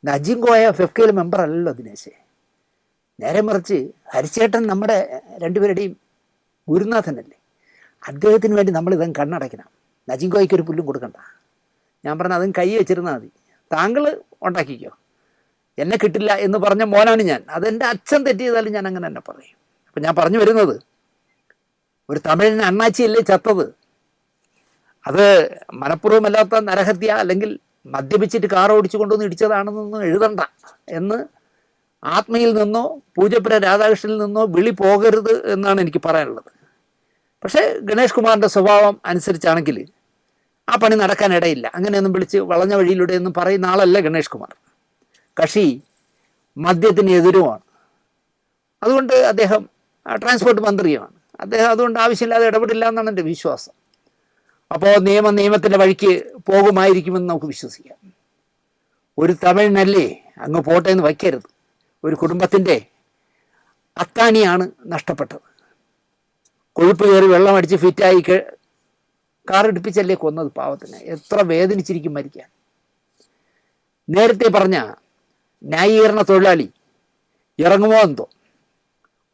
നജിങ്കോയ ഫെഫ്കയിൽ മെമ്പർ അല്ലല്ലോ ദിനേശേ. നേരെ മറിച്ച് ഹരിച്ചേട്ടൻ നമ്മുടെ രണ്ടുപേരുടെയും ഗുരുനാഥനല്ലേ. അദ്ദേഹത്തിന് വേണ്ടി നമ്മളിതും കണ്ണടയ്ക്കണം. നജിങ്കോയ്ക്കൊരു പുല്ലും കൊടുക്കണ്ട. ഞാൻ പറഞ്ഞ അതും കൈ വെച്ചിരുന്നാൽ മതി. താങ്കൾ ഉണ്ടാക്കിക്കോ, എന്നെ കിട്ടില്ല എന്ന് പറഞ്ഞ മോനാണ് ഞാൻ. അതെൻ്റെ അച്ഛൻ തെറ്റിയതാലും ഞാൻ അങ്ങനെ തന്നെ പറയും. അപ്പം ഞാൻ പറഞ്ഞു വരുന്നത്, ഒരു തമിഴിന് അണ്ണാച്ചിയല്ലേ ചത്തത്. അത് മനഃപൂർവ്വമല്ലാത്ത നരഹത്യ അല്ലെങ്കിൽ മദ്യപിച്ചിട്ട് കാർ ഓടിച്ചു കൊണ്ടുവന്ന് ഇടിച്ചതാണെന്നൊന്നും എഴുതണ്ട എന്ന് ആത്മയിൽ നിന്നോ പൂജപ്പുര രാധാകൃഷ്ണനിൽ നിന്നോ വിളി പോകരുത് എന്നാണ് എനിക്ക് പറയാനുള്ളത്. പക്ഷേ ഗണേഷ് കുമാറിൻ്റെ സ്വഭാവം അനുസരിച്ചാണെങ്കിൽ ആ പണി നടക്കാനിടയില്ല. അങ്ങനെയൊന്നും വിളിച്ച് വളഞ്ഞ വഴിയിലൂടെ ഒന്നും പറയുന്ന ആളല്ല ഗണേഷ് കുമാർ. കക്ഷി മദ്യത്തിന് എതിരുമാണ്. അതുകൊണ്ട് അദ്ദേഹം ട്രാൻസ്പോർട്ട് മന്ത്രിയുമാണ്. അദ്ദേഹം അതുകൊണ്ട് ആവശ്യമില്ലാതെ ഇടപെടില്ല എന്നാണ് എൻ്റെ വിശ്വാസം. അപ്പോൾ നിയമത്തിൻ്റെ വഴിക്ക് പോകുമായിരിക്കുമെന്ന് നമുക്ക് വിശ്വസിക്കാം. ഒരു തമിഴിനല്ലേ അങ്ങ് പോട്ടെ എന്ന് വയ്ക്കരുത്. ഒരു കുടുംബത്തിൻ്റെ അത്താണിയാണ് നഷ്ടപ്പെട്ടത്. കൊഴുപ്പ് കയറി വെള്ളം അടിച്ച് ഫിറ്റായി കാറിടിപ്പിച്ചല്ലേ കൊന്നത് പാവത്തിന്. എത്ര വേദനിച്ചിരിക്കും മരിക്കാൻ. നേരത്തെ പറഞ്ഞ ന്യായീകരണ തൊഴിലാളി ഇറങ്ങുമോ എന്തോ,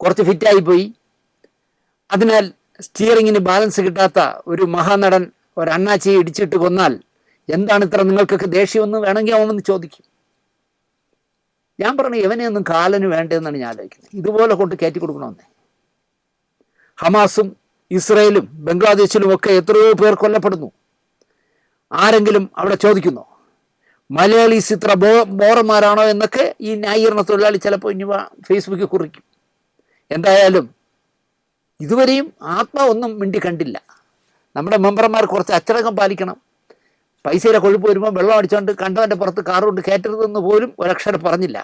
കുറച്ച് ഫിറ്റായിപ്പോയി. അതിനാൽ സ്റ്റിയറിങ്ങിന് ബാലൻസ് കിട്ടാത്ത ഒരു മഹാനടൻ ഒരു അണ്ണാച്ചിയെ ഇടിച്ചിട്ട് കൊന്നാൽ എന്താണ് ഇത്ര നിങ്ങൾക്കൊക്കെ ദേഷ്യമെന്ന് വേണമെങ്കിൽ അവൻ ചോദിക്കും. ഞാൻ പറഞ്ഞു, ഇവനെയൊന്നും കാലന് വേണ്ടതെന്നാണ് ഞാൻ ആലോചിക്കുന്നത്. ഇതുപോലെ കൊണ്ട് കയറ്റി കൊടുക്കണമെന്നേ. ഹമാസും ഇസ്രയേലും ബംഗ്ലാദേശിലും ഒക്കെ എത്രയോ പേർ കൊല്ലപ്പെടുന്നു. ആരെങ്കിലും അവിടെ ചോദിക്കുന്നു മലയാളീസ് ഇത്ര ബോറന്മാരാണോ എന്നൊക്കെ ഈ ന്യായീകരണ തൊഴിലാളി ചിലപ്പോൾ ഇനി ഫേസ്ബുക്കിൽ കുറിക്കും. എന്തായാലും ഇതുവരെയും ഒന്നും മിണ്ടി കണ്ടില്ല. നമ്മുടെ മെമ്പർമാർ കുറച്ച് അച്ചടക്കം പാലിക്കണം. പൈസയുടെ കൊഴുപ്പ് വരുമ്പോൾ വെള്ളം അടിച്ചുകൊണ്ട് കണ്ടവൻ്റെ പുറത്ത് കാർ കൊണ്ട് കയറ്റരുതെന്ന് പോലും ഒരക്ഷരം പറഞ്ഞില്ല.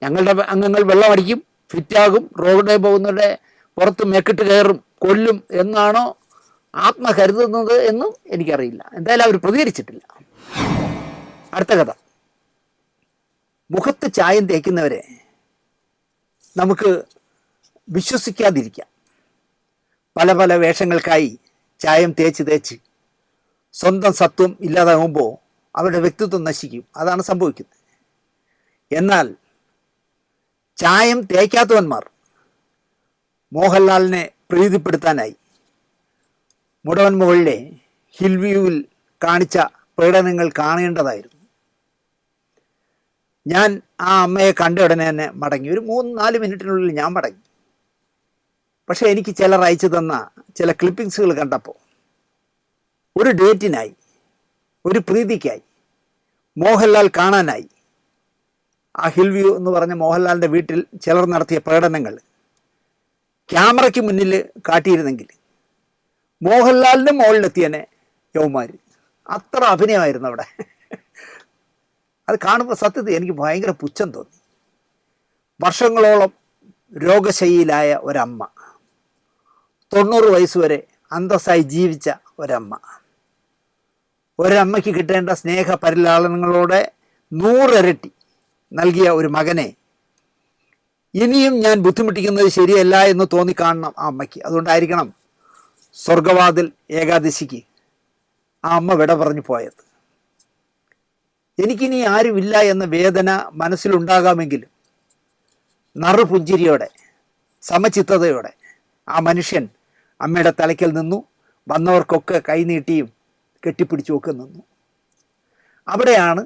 ഞങ്ങളുടെ അംഗങ്ങൾ വെള്ളം അടിക്കും, ഫിറ്റാകും, റോഡിൽ പോകുന്നവരുടെ പുറത്ത് മെക്കിട്ട് കയറും, കൊല്ലും എന്നാണോ കരുതുന്നത് എന്നും എനിക്കറിയില്ല. എന്തായാലും അവർ പ്രതികരിച്ചിട്ടില്ല. അടുത്ത കഥ. മുഖത്ത് ചായം തേക്കുന്നവരെ നമുക്ക് വിശ്വസിക്കാതിരിക്കാം. പല പല വേഷങ്ങൾക്കായി ചായം തേച്ച് സ്വന്തം സത്വം ഇല്ലാതാകുമ്പോൾ അവരുടെ വ്യക്തിത്വം നശിക്കും. അതാണ് സംഭവിക്കുന്നത്. എന്നാൽ ചായം തേക്കാത്തവന്മാർ മോഹൻലാലിനെ പ്രീതിപ്പെടുത്താനായി മുടവൻ മുകളിലെ ഹിൽ വ്യൂവിൽ കാണിച്ച പ്രകടനങ്ങൾ കാണേണ്ടതായിരുന്നു. ഞാൻ ആ അമ്മയെ കണ്ട ഉടനെ തന്നെ മടങ്ങി. ഒരു 3-4 മിനിറ്റിനുള്ളിൽ ഞാൻ മടങ്ങി. പക്ഷേ എനിക്ക് ചിലർ അയച്ചു തന്ന ചില ക്ലിപ്പിങ്സുകൾ കണ്ടപ്പോൾ ഒരു ഡേറ്റിനായി, ഒരു പ്രീതിക്കായി, മോഹൻലാൽ കാണാനായി ആ ഹിൽ വ്യൂ എന്ന് പറഞ്ഞ മോഹൻലാലിൻ്റെ വീട്ടിൽ ചിലർ നടത്തിയ പ്രകടനങ്ങൾ ക്യാമറയ്ക്ക് മുന്നിൽ കാട്ടിയിരുന്നെങ്കിൽ മോഹൻലാലിൻ്റെ മുകളിലെത്തിയനെ യൗമാർ. അത്ര അഭിനയമായിരുന്നു അവിടെ. അത് കാണുമ്പോൾ സത്യത്തിൽ എനിക്ക് ഭയങ്കര പുച്ഛം തോന്നി. വർഷങ്ങളോളം രോഗശൈലിയിലായ ഒരമ്മ, 90 വയസ്സ് വരെ അന്തസ്സായി ജീവിച്ച ഒരമ്മയ്ക്ക് കിട്ടേണ്ട സ്നേഹ പരിലാളനങ്ങളോടെ 100 ഇരട്ടി നൽകിയ ഒരു മകനെ ഇനിയും ഞാൻ ബുദ്ധിമുട്ടിക്കുന്നത് ശരിയല്ല എന്ന് തോന്നിക്കാണണം ആ അമ്മയ്ക്ക്. അതുകൊണ്ടായിരിക്കണം സ്വർഗവാതിൽ ഏകാദശിക്ക് ആ അമ്മ വിട പറഞ്ഞു പോയത്. എനിക്കിനി ആരുമില്ല എന്ന വേദന മനസ്സിലുണ്ടാകാമെങ്കിലും നറുപുഞ്ചിരിയോടെ സമചിത്തതയോടെ ആ മനുഷ്യൻ അമ്മയുടെ തലയ്ക്കൽ നിന്നു. വന്നവർക്കൊക്കെ കൈനീട്ടിയും കെട്ടിപ്പിടിച്ചുമൊക്കെ നിന്നു. അവിടെയാണ്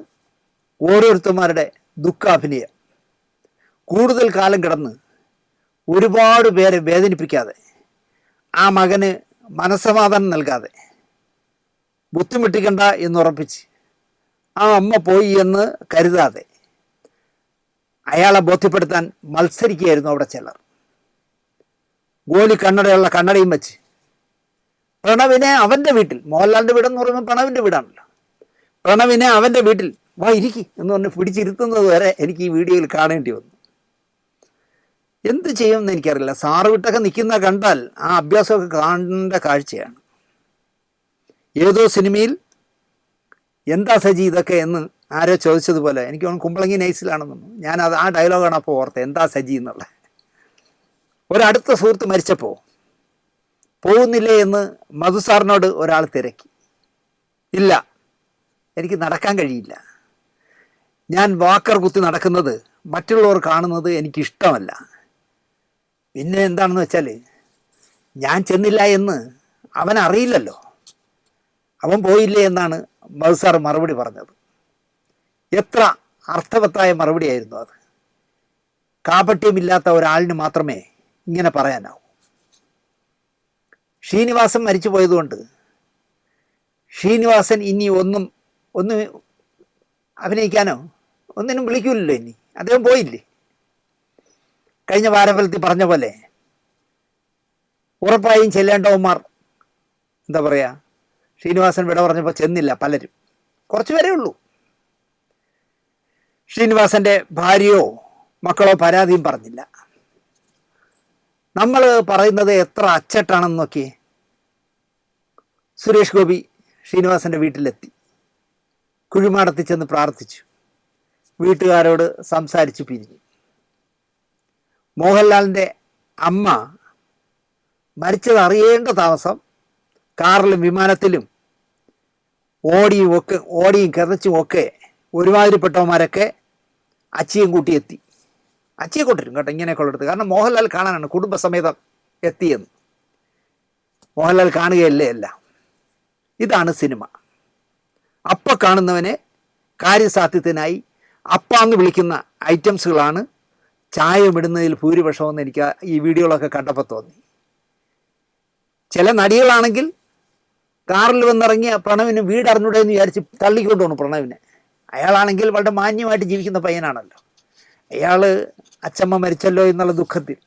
ഓരോരുത്തന്മാരുടെ ദുഃഖാഭിനയം. കൂടുതൽ കാലം കിടന്ന് ഒരുപാട് പേരെ വേദനിപ്പിക്കാതെ, ആ മകന് മനസ്സമാധാനം നൽകാതെ, ബുദ്ധിമുട്ടിക്കണ്ട എന്നുറപ്പിച്ച് ആ അമ്മ പോയി എന്ന് കരുതാതെ അയാളെ ബോധ്യപ്പെടുത്താൻ മത്സരിക്കുകയായിരുന്നു അവിടെ ചിലർ. ഗോലി കണ്ണടയുള്ള കണ്ണടയും വെച്ച് പ്രണവിനെ അവൻ്റെ വീട്ടിൽ, മോഹൻലാലിൻ്റെ വീടെന്ന് പറയുമ്പോൾ പ്രണവിൻ്റെ വീടാണല്ലോ, പ്രണവിനെ അവൻ്റെ വീട്ടിൽ വാ ഇരിക്കി എന്ന് പറഞ്ഞ് പിടിച്ചിരുത്തുന്നത് വരെ എനിക്ക് ഈ വീഡിയോയിൽ കാണേണ്ടി വന്നു. എന്ത് ചെയ്യുമെന്ന് എനിക്കറിയില്ല. സാറ് വിട്ടൊക്കെ നിൽക്കുന്ന കണ്ടാൽ ആ അഭ്യാസമൊക്കെ കാണേണ്ട കാഴ്ചയാണ്. ഏതോ സിനിമയിൽ എന്താ സജി ഇതൊക്കെ എന്ന് ആരോ ചോദിച്ചതുപോലെ എനിക്ക് തോന്നുന്നു കുമ്പളങ്ങി നൈസിലാണെന്നു. ഞാനത് ആ ഡയലോഗാണ് അപ്പോൾ ഓർത്തത്, എന്താ സജി എന്നുള്ള. ഒരടുത്ത സുഹൃത്ത് മരിച്ചപ്പോൾ പോകുന്നില്ലേ എന്ന് മധുസാറിനോട് ഒരാൾ തിരക്കി. ഇല്ല, എനിക്ക് നടക്കാൻ കഴിയില്ല. ഞാൻ വാക്കർ കുത്തി നടക്കുന്നത് മറ്റുള്ളവർ കാണുന്നത് എനിക്കിഷ്ടമല്ല. പിന്നെ എന്താണെന്ന് വെച്ചാൽ ഞാൻ ചെന്നില്ല എന്ന് അവൻ അറിയില്ലല്ലോ, അവൻ പോയില്ലേ എന്നാണ് മധുസാർ മറുപടി പറഞ്ഞത്. എത്ര അർത്ഥവത്തായ മറുപടിയായിരുന്നു അത്. കാപട്യമില്ലാത്ത ഒരാളിന് മാത്രമേ ഇങ്ങനെ പറയാനാവൂ. ശ്രീനിവാസൻ മരിച്ചു പോയതുകൊണ്ട് ശ്രീനിവാസൻ ഇനി ഒന്നും അഭിനയിക്കാനോ ഒന്നിനും വിളിക്കൂലല്ലോ. ഇനി അദ്ദേഹം പോയില്ലേ. കഴിഞ്ഞ വാരഫലത്തിൽ പറഞ്ഞ പോലെ ഉറപ്പായും ചെല്ലേണ്ടവന്മാർ എന്താ പറയുക, ശ്രീനിവാസൻ വിട പറഞ്ഞപ്പോൾ ചെന്നില്ല പലരും, കുറച്ച് പേരേ ഉള്ളൂ. ശ്രീനിവാസൻ്റെ ഭാര്യയോ മക്കളോ പരാതിയും പറഞ്ഞില്ല. നമ്മൾ പറയുന്നത് എത്ര അച്ചട്ടാണെന്ന് നോക്കിയേ. സുരേഷ് ഗോപി ശ്രീനിവാസൻ്റെ വീട്ടിലെത്തി, കുഴിമാടത്തിൽ ചെന്ന് പ്രാർത്ഥിച്ചു, വീട്ടുകാരോട് സംസാരിച്ചു പിരിഞ്ഞു. മോഹൻലാലിൻ്റെ അമ്മ മരിച്ചത് അറിയേണ്ട താമസം കാറിലും വിമാനത്തിലും ഓടിയും കിതച്ചും ഒക്കെ ഒരുമാതിരിപ്പെട്ടവന്മാരൊക്കെ അച്ചിയും കൂട്ടി എത്തി. അച്ചിയെ കൊണ്ടിരും കേട്ടോ ഇങ്ങനെയൊക്കെ ഉള്ളെടുത്ത്. കാരണം മോഹൻലാൽ കാണാനാണ് കുടുംബസമേതം എത്തിയെന്ന്. മോഹൻലാൽ കാണുകയല്ലേ എല്ലാം. ഇതാണ് സിനിമ. അപ്പം കാണുന്നവനെ കാര്യസാധ്യത്തിനായി അപ്പാന്ന് വിളിക്കുന്ന ഐറ്റംസുകളാണ് ചായമിടുന്നതിൽ ഭൂരിപക്ഷമെന്ന് എനിക്ക് ഈ വീഡിയോകളൊക്കെ കണ്ടപ്പോൾ തോന്നി. ചില നടികളാണെങ്കിൽ കാറിൽ വന്നിറങ്ങിയ പ്രണവിന് വീടറിഞ്ഞൂടെ എന്ന് വിചാരിച്ച് തള്ളിക്കൊണ്ടു പോകണം പ്രണവിനെ. അയാളാണെങ്കിൽ വളരെ മാന്യമായിട്ട് ജീവിക്കുന്ന പയ്യനാണല്ലോ. അയാൾ അച്ചമ്മ മരിച്ചല്ലോ എന്നുള്ള ദുഃഖത്തിൽ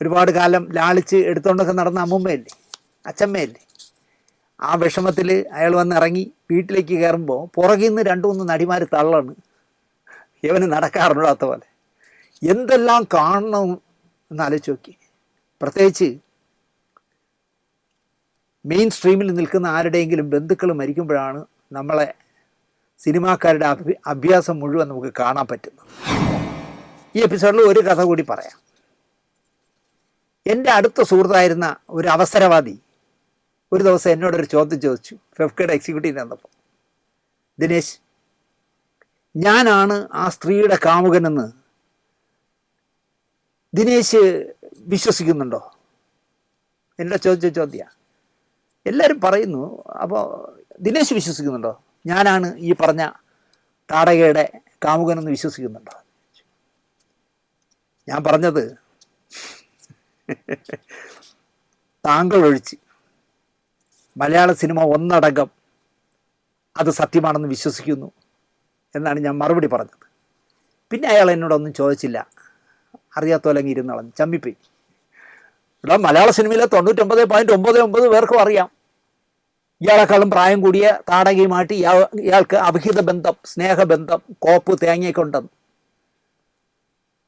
ഒരുപാട് കാലം ലാളിച്ച് എടുത്തുകൊണ്ടൊക്കെ നടന്ന അമ്മുമ്മയല്ലേ, അച്ചമ്മയല്ലേ. ആ വിഷമത്തിൽ അയാൾ വന്നിറങ്ങി വീട്ടിലേക്ക് കയറുമ്പോൾ പുറകിൽ നിന്ന് 2-3 നടിമാർ തള്ളാണ്. ഇവന് നടക്കാറുണ്ടാത്ത പോലെ. എന്തെല്ലാം കാണണം എന്നാലോചിച്ച് നോക്കി. പ്രത്യേകിച്ച് മെയിൻ സ്ട്രീമിൽ നിൽക്കുന്ന ആരുടെയെങ്കിലും ബന്ധുക്കൾ മരിക്കുമ്പോഴാണ് നമ്മളെ സിനിമാക്കാരുടെ അഭ്യാസം മുഴുവൻ നമുക്ക് കാണാൻ പറ്റുന്നത്. ഈ എപ്പിസോഡിൽ ഒരു കഥ കൂടി പറയാം. എൻ്റെ അടുത്ത സുഹൃത്തായിരുന്ന ഒരു അവസരവാദി ഒരു ദിവസം എന്നോടൊരു ചോദ്യം ചോദിച്ചു. ഫെഫ്കയുടെ എക്സിക്യൂട്ടീവ് വന്നപ്പോൾ, ദിനേശ്, ഞാനാണ് ആ സ്ത്രീയുടെ കാമുകനെന്ന് ദിനേശ് വിശ്വസിക്കുന്നുണ്ടോ? എന്നോട് ചോദിച്ച ചോദ്യമാണ്. എല്ലാവരും പറയുന്നു. അപ്പോൾ ദിനേശ് വിശ്വസിക്കുന്നുണ്ടോ ഞാനാണ് ഈ പറഞ്ഞ താടകയുടെ കാമുകനെന്ന് വിശ്വസിക്കുന്നുണ്ടോ? ഞാൻ പറഞ്ഞത് താങ്കൾ ഒഴിച്ച് മലയാള സിനിമ ഒന്നടങ്കം അത് സത്യമാണെന്ന് വിശ്വസിക്കുന്നു എന്നാണ് ഞാൻ മറുപടി പറഞ്ഞത്. പിന്നെ അയാൾ എന്നോടൊന്നും ചോദിച്ചില്ല, അറിയാത്തോലങ്ങി ഇരുന്നളഞ്ഞ് ചമ്മിപ്പോയി. ഇവിടെ മലയാള സിനിമയിലെ 99.99 പേർക്കും അറിയാം ഇയാളെക്കാളും പ്രായം കൂടിയ താടകയുമായിട്ട് ഇയാൾക്ക് അഭിഹിത ബന്ധം, സ്നേഹബന്ധം, കോപ്പ് തേങ്ങയൊക്കെ ഉണ്ടെന്ന്.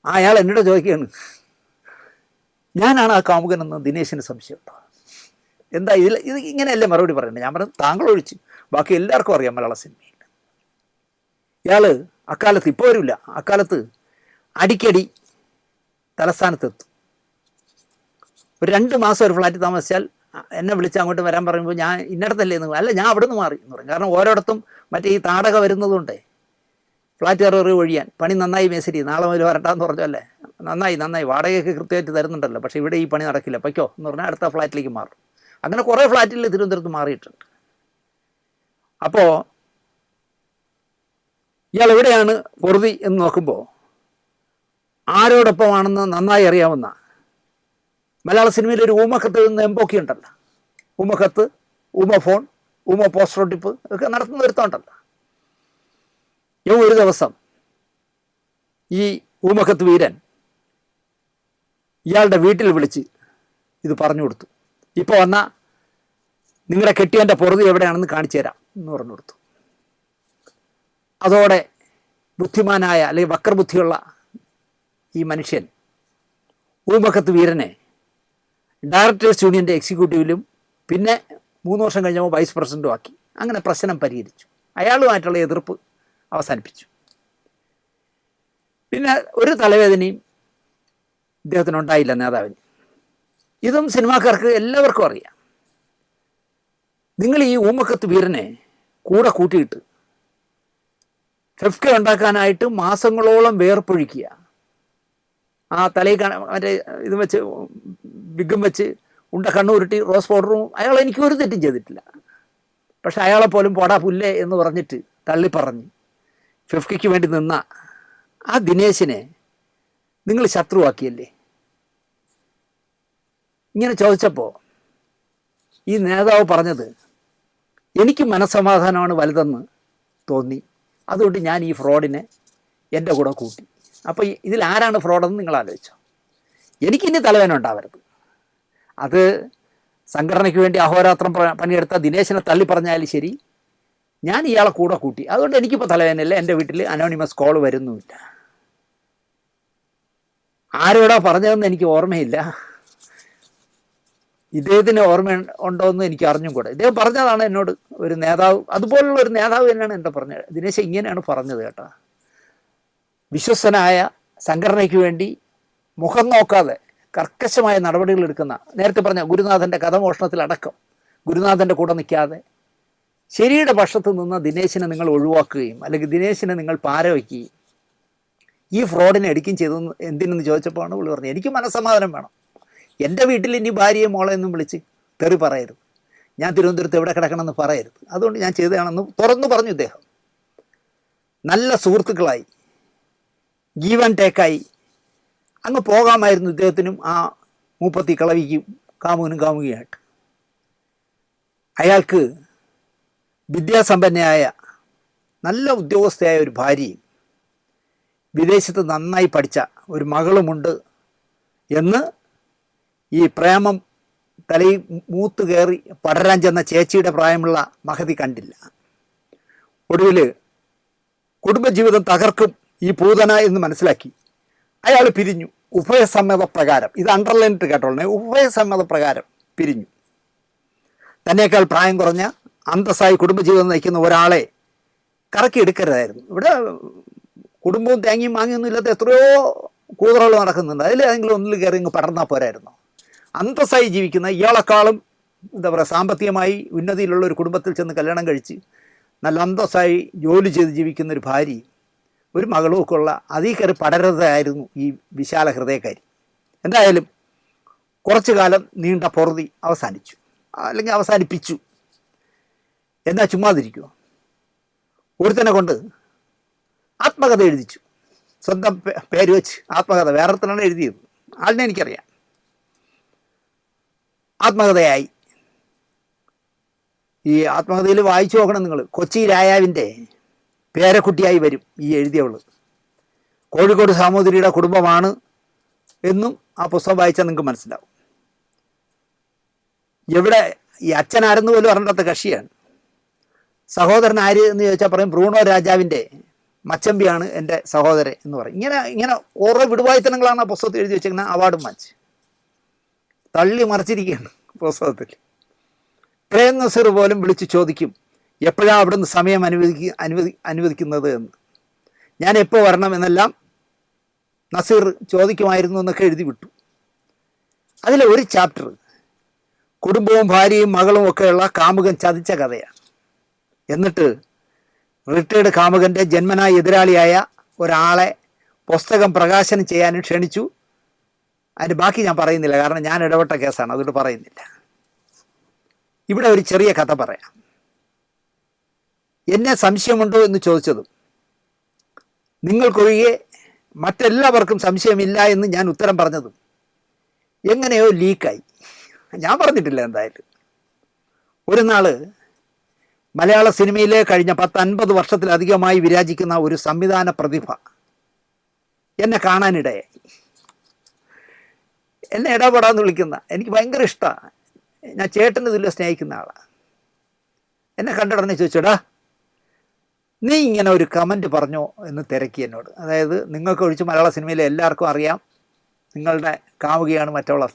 അയാൾ എന്നോട് ചോദിക്കുകയാണ്, ഞാനാണ് ആ കാമുകനെന്ന് ദിനേശിന് സംശയമുണ്ടോ? എന്താ ഇത് ഇങ്ങനെയല്ലേ മറുപടി പറയണ്ടേ? ഞാൻ പറഞ്ഞു താങ്കൾ ഒഴിച്ച് ബാക്കി എല്ലാവർക്കും അറിയാം മലയാള സിനിമയിൽ. ഇയാൾ അക്കാലത്ത്, ഇപ്പോൾ വരില്ല, അക്കാലത്ത് അടിക്കടി തലസ്ഥാനത്തെത്തും. ഒരു 2 മാസം ഒരു ഫ്ലാറ്റിൽ താമസിച്ചാൽ എന്നെ വിളിച്ച് അങ്ങോട്ട് വരാൻ പറയുമ്പോൾ ഞാൻ ഇന്നടത്തല്ലേ എന്ന്, അല്ല ഞാൻ അവിടെ നിന്ന് മാറി എന്ന് പറയും. കാരണം ഓരോയിടത്തും മറ്റേ ഈ താടക വരുന്നതുകൊണ്ടേ ഫ്ലാറ്റ് കയറി ഒഴിയാൻ. പണി നന്നായി മേശരി, നാളെ മുതൽ വരട്ടാന്ന് പറഞ്ഞല്ലേ. നന്നായി വാടകയൊക്കെ കൃത്യമായിട്ട് തരുന്നുണ്ടല്ലോ, പക്ഷേ ഇവിടെ ഈ പണി നടക്കില്ല, പൊയ്ക്കോ എന്ന് പറഞ്ഞാൽ അടുത്ത ഫ്ലാറ്റിലേക്ക് മാറും. അങ്ങനെ കുറേ ഫ്ലാറ്റിൽ തിരുവനന്തപുരത്ത് മാറിയിട്ടുണ്ട്. അപ്പോൾ ഇയാൾ എവിടെയാണ് പൊറുതി എന്ന് നോക്കുമ്പോൾ ആരോടൊപ്പമാണെന്ന് നന്നായി അറിയാവുന്ന മലയാള സിനിമയിൽ ഒരു ഊമക്കത്ത് നിന്ന് എംബോക്കി ഉണ്ടല്ലോ, ഊമക്കത്ത്, ഊമഫോൺ, ഊമ പോസ്റ്റർ ഒട്ടിപ്പ് ഒക്കെ നടത്തുന്ന ഒരുത്തമുണ്ടല്ലോ. ഒരു ദിവസം ഈ ഊമക്കത്ത് വീരൻ ഇയാളുടെ വീട്ടിൽ വിളിച്ച് ഇത് പറഞ്ഞു കൊടുത്തു. ഇപ്പോൾ വന്നാൽ നിങ്ങളുടെ കെട്ടിയവൻ്റെ പൊറുതി എവിടെയാണെന്ന് കാണിച്ചു തരാം എന്ന് പറഞ്ഞു കൊടുത്തു. അതോടെ ബുദ്ധിമാനായ അല്ലെങ്കിൽ വക്രബുദ്ധിയുള്ള ഈ മനുഷ്യൻ ഊമക്കത്ത് വീരനെ ഡയറക്ടേഴ്സ് യൂണിയൻ്റെ എക്സിക്യൂട്ടീവിലും പിന്നെ 3 വർഷം കഴിഞ്ഞപ്പോൾ വൈസ് പ്രസിഡൻറ്റും ആക്കി. അങ്ങനെ പ്രശ്നം പരിഹരിച്ചു. അയാളുമായിട്ടുള്ള എതിർപ്പ് അവസാനിപ്പിച്ചു. പിന്നെ ഒരു തലവേദനയും ഇദ്ദേഹത്തിനുണ്ടായില്ല, നേതാവിന്. ഇതും സിനിമാക്കാർക്ക് എല്ലാവർക്കും അറിയാം. നിങ്ങൾ ഈ ഊമക്കത്ത് വീരനെ കൂടെ കൂട്ടിയിട്ട് ഫെഫ്ക ഉണ്ടാക്കാനായിട്ട് മാസങ്ങളോളം വേർപ്പൊഴിക്കുക. ആ തലയിൽ മറ്റേ ഇത് വെച്ച് ബിഗും വെച്ച് കണ്ണുരുട്ടി റോസ് പൗഡറും, അയാൾ എനിക്ക് ഒരു തെറ്റും ചെയ്തിട്ടില്ല. പക്ഷെ അയാളെപ്പോലും പോടാ പുല്ലേ എന്ന് പറഞ്ഞിട്ട് തള്ളിപ്പറഞ്ഞ് ഫിഫ്റ്റിക്ക് വേണ്ടി നിന്ന ആ ദിനേശിനെ നിങ്ങൾ ശത്രുവാക്കിയല്ലേ? ഇങ്ങനെ ചോദിച്ചപ്പോൾ ഈ നേതാവ് പറഞ്ഞത്, എനിക്ക് മനസ്സമാധാനമാണ് വലുതെന്ന് തോന്നി, അതുകൊണ്ട് ഞാൻ ഈ ഫ്രോഡിനെ എൻ്റെ കൂടെ കൂട്ടി. അപ്പോൾ ഇതിൽ ആരാണ് ഫ്രോഡെന്ന് നിങ്ങൾ ആലോചിച്ചോ? എനിക്കിനി തലവേദന ഉണ്ടാവരുത്. അത് സംഘടനയ്ക്ക് വേണ്ടി അഹോരാത്രം പണിയെടുത്ത ദിനേശിനെ തള്ളി പറഞ്ഞാലും ശരി, ഞാൻ ഇയാളെ കൂടെ കൂട്ടി, അതുകൊണ്ട് എനിക്കിപ്പോൾ തലവേദനയില്ല. എൻ്റെ വീട്ടിൽ അനോണിമസ് കോൾ വരുന്നുമില്ല. ആരോടാ പറഞ്ഞതെന്ന് എനിക്ക് ഓർമ്മയില്ല. ഇദ്ദേഹത്തിന് ഓർമ്മ ഉണ്ടോ എന്ന് എനിക്ക് അറിഞ്ഞും കൂടെ. ഇദ്ദേഹം പറഞ്ഞതാണ് എന്നോട്, ഒരു നേതാവ്, അതുപോലുള്ള ഒരു നേതാവ് തന്നെയാണ് എൻ്റെ പറഞ്ഞത്. ദിനേശ് ഇങ്ങനെയാണ് പറഞ്ഞത് കേട്ടോ. വിശ്വസ്തനായ, സംഘടനയ്ക്ക് വേണ്ടി മുഖം നോക്കാതെ കർക്കശമായ നടപടികൾ എടുക്കുന്ന, നേരത്തെ പറഞ്ഞ ഗുരുനാഥൻ്റെ കഥമോഷണത്തിലടക്കം ഗുരുനാഥൻ്റെ കൂടെ നിൽക്കാതെ ശരിയുടെ പക്ഷത്ത് നിന്ന് ദിനേശിനെ നിങ്ങൾ ഒഴിവാക്കുകയും അല്ലെങ്കിൽ ദിനേശിനെ നിങ്ങൾ പാരവയ്ക്കുകയും ഈ ഫ്രോഡിനെ എടുക്കുകയും ചെയ്തെന്ന് എന്തിനെന്ന് ചോദിച്ചപ്പോഴാണ് പുള്ളി പറഞ്ഞത്, എനിക്ക് മനസ്സമാധാനം വേണം. എൻ്റെ വീട്ടിൽ ഇനി ഭാര്യയെ മോളെ എന്നും വിളിച്ച് തെറി പറയരുത്, ഞാൻ തിരുവനന്തപുരത്ത് എവിടെ കിടക്കണമെന്ന് പറയരുത്, അതുകൊണ്ട് ഞാൻ ചെയ്തതാണെന്ന് തുറന്നു പറഞ്ഞു ഇദ്ദേഹം. നല്ല സുഹൃത്തുക്കളായി, ഗീവ് ആൻഡ് ടേക്കായി അങ്ങ് പോകാമായിരുന്നു ഇദ്ദേഹത്തിനും ആ മൂപ്പത്തി കളവിക്കും കാമുകനും കാമുകിയായിട്ട്. അയാൾക്ക് വിദ്യാസമ്പന്നയായ നല്ല ഉദ്യോഗസ്ഥയായ ഒരു ഭാര്യയും വിദേശത്ത് നന്നായി പഠിച്ച ഒരു മകളുമുണ്ട് എന്ന് ഈ പ്രേമം തലയിൽ മൂത്ത് കയറി പടരാൻ ചെന്ന ചേച്ചിയുടെ പ്രായമുള്ള മഹതി കണ്ടില്ല. ഒടുവിൽ കുടുംബജീവിതം തകർക്കും ഈ പൂതന എന്ന് മനസ്സിലാക്കി അയാൾ പിരിഞ്ഞു. ഉഭയസമ്മത പ്രകാരം, ഇത് അണ്ടർലൈനിട്ട് കേട്ടോളേ, ഉഭയസമ്മത പ്രകാരം പിരിഞ്ഞു. തന്നേക്കാൾ പ്രായം കുറഞ്ഞ അന്തസ്സായി കുടുംബജീവിതം നയിക്കുന്ന ഒരാളെ കറക്കിയെടുക്കരുതായിരുന്നു. ഇവിടെ കുടുംബവും തേങ്ങയും മാങ്ങിയൊന്നും ഇല്ലാത്ത എത്രയോ കൂതറകൾ നടക്കുന്നുണ്ട്. അതിലേതെങ്കിലും ഒന്നിൽ കയറി ഇങ്ങ് പടർന്നാൽ പോരായിരുന്നു. അന്തസ്സായി ജീവിക്കുന്ന, ഇയാളെക്കാളും എന്താ പറയുക, സാമ്പത്തികമായി ഉന്നതിയിലുള്ള ഒരു കുടുംബത്തിൽ ചെന്ന് കല്യാണം കഴിച്ച് നല്ല അന്തസ്സായി ജോലി ചെയ്ത് ജീവിക്കുന്ന ഒരു ഭാര്യയും ഒരു മകളും ഒക്കെ ഉള്ള അതീ കയറി പടരുന്നതായിരുന്നു ഈ വിശാല ഹൃദയക്കാരി. എന്തായാലും കുറച്ചു കാലം നീണ്ട പൊറുതി അവസാനിച്ചു, അല്ലെങ്കിൽ അവസാനിപ്പിച്ചു. എന്നാ ചുമ്മാതിരിക്കുമോ? ഒരുത്തനെ കൊണ്ട് ആത്മകഥ എഴുതിച്ചു. സ്വന്തം പേര് വെച്ച് ആത്മകഥ, വേറെത്തനാണ് എഴുതിയത്, ആളിനെ എനിക്കറിയാം. ആത്മകഥയായി. ഈ ആത്മകഥയിൽ വായിച്ചു നോക്കണം നിങ്ങൾ. കൊച്ചി രായാവിൻ്റെ പേരക്കുട്ടിയായി വരും ഈ എഴുതിയവള്. കോഴിക്കോട് സാമൂതിരിയുടെ കുടുംബമാണ് എന്നും ആ പുസ്തകം വായിച്ചാൽ നിങ്ങൾക്ക് മനസ്സിലാവും. എവിടെ ഈ അച്ഛൻ ആരെന്ന് പോലും അറിയാത്ത കക്ഷിയാണ്. സഹോദരൻ ആര് എന്ന് ചോദിച്ചാൽ പറയും ബ്രൂണോ രാജാവിൻ്റെ മച്ചമ്പിയാണ് എൻ്റെ സഹോദരൻ എന്ന് പറയും. ഇങ്ങനെ ഓരോ വിടുവായുത്തനങ്ങളാണ് ആ പുസ്തകത്തിൽ എഴുതി വെച്ചിരിക്കുന്ന. അവാർഡും വാങ്ങിച്ച് തള്ളി മറിച്ചിരിക്കുകയാണ് പുസ്തകത്തിൽ. പ്രേം നസീർ പോലും വിളിച്ച് ചോദിക്കും എപ്പോഴാണ് അവിടുന്ന് സമയം അനുവദിക്കുന്നത് എന്ന്. ഞാൻ എപ്പോൾ വരണം എന്നെല്ലാം നസീർ ചോദിക്കുമായിരുന്നു എന്നൊക്കെ എഴുതി വിട്ടു. അതിലെ ഒരു ചാപ്റ്റർ കുടുംബവും ഭാര്യയും മകളും ഒക്കെയുള്ള കാമുകൻ ചതിച്ച കഥയാണ്. എന്നിട്ട് റിട്ടയർഡ് കാമുകൻ്റെ ജന്മനാ എതിരാളിയായ ഒരാളെ പുസ്തകം പ്രകാശനം ചെയ്യാനും ക്ഷണിച്ചു. അതിൻ്റെ ബാക്കി ഞാൻ പറയുന്നില്ല, കാരണം ഞാൻ ഇടപെട്ട കേസാണ്, അതുകൊണ്ട് പറയുന്നില്ല. ഇവിടെ ഒരു ചെറിയ കഥ പറയാം. എന്നെ സംശയമുണ്ടോ എന്ന് ചോദിച്ചതും നിങ്ങൾക്കൊഴികെ മറ്റെല്ലാവർക്കും സംശയമില്ല എന്ന് ഞാൻ ഉത്തരം പറഞ്ഞതും എങ്ങനെയോ ലീക്കായി. ഞാൻ പറഞ്ഞിട്ടില്ല. എന്തായാലും ഒരു നാൾ മലയാള സിനിമയിലെ കഴിഞ്ഞ 10-50 വർഷത്തിലധികമായി വിരാജിക്കുന്ന ഒരു സംവിധാന പ്രതിഭ എന്നെ കാണാനിടയായി. എന്നെ ഇടപെടാന്ന് വിളിക്കുന്ന, എനിക്ക് ഭയങ്കര ഇഷ്ടമാണ്, ഞാൻ ചേട്ടന് തുല്യം സ്നേഹിക്കുന്ന ആളാണ്. എന്നെ കണ്ടിടനെ ചോദിച്ചോടാ നീ ഇങ്ങനെ ഒരു കമൻറ്റ് പറഞ്ഞോ എന്ന് തിരക്കി എന്നോട്. അതായത് നിങ്ങൾക്ക് ഒഴിച്ച് മലയാള സിനിമയിലെ എല്ലാവർക്കും അറിയാം നിങ്ങളുടെ കാമുകയാണ് മറ്റുള്ളവർ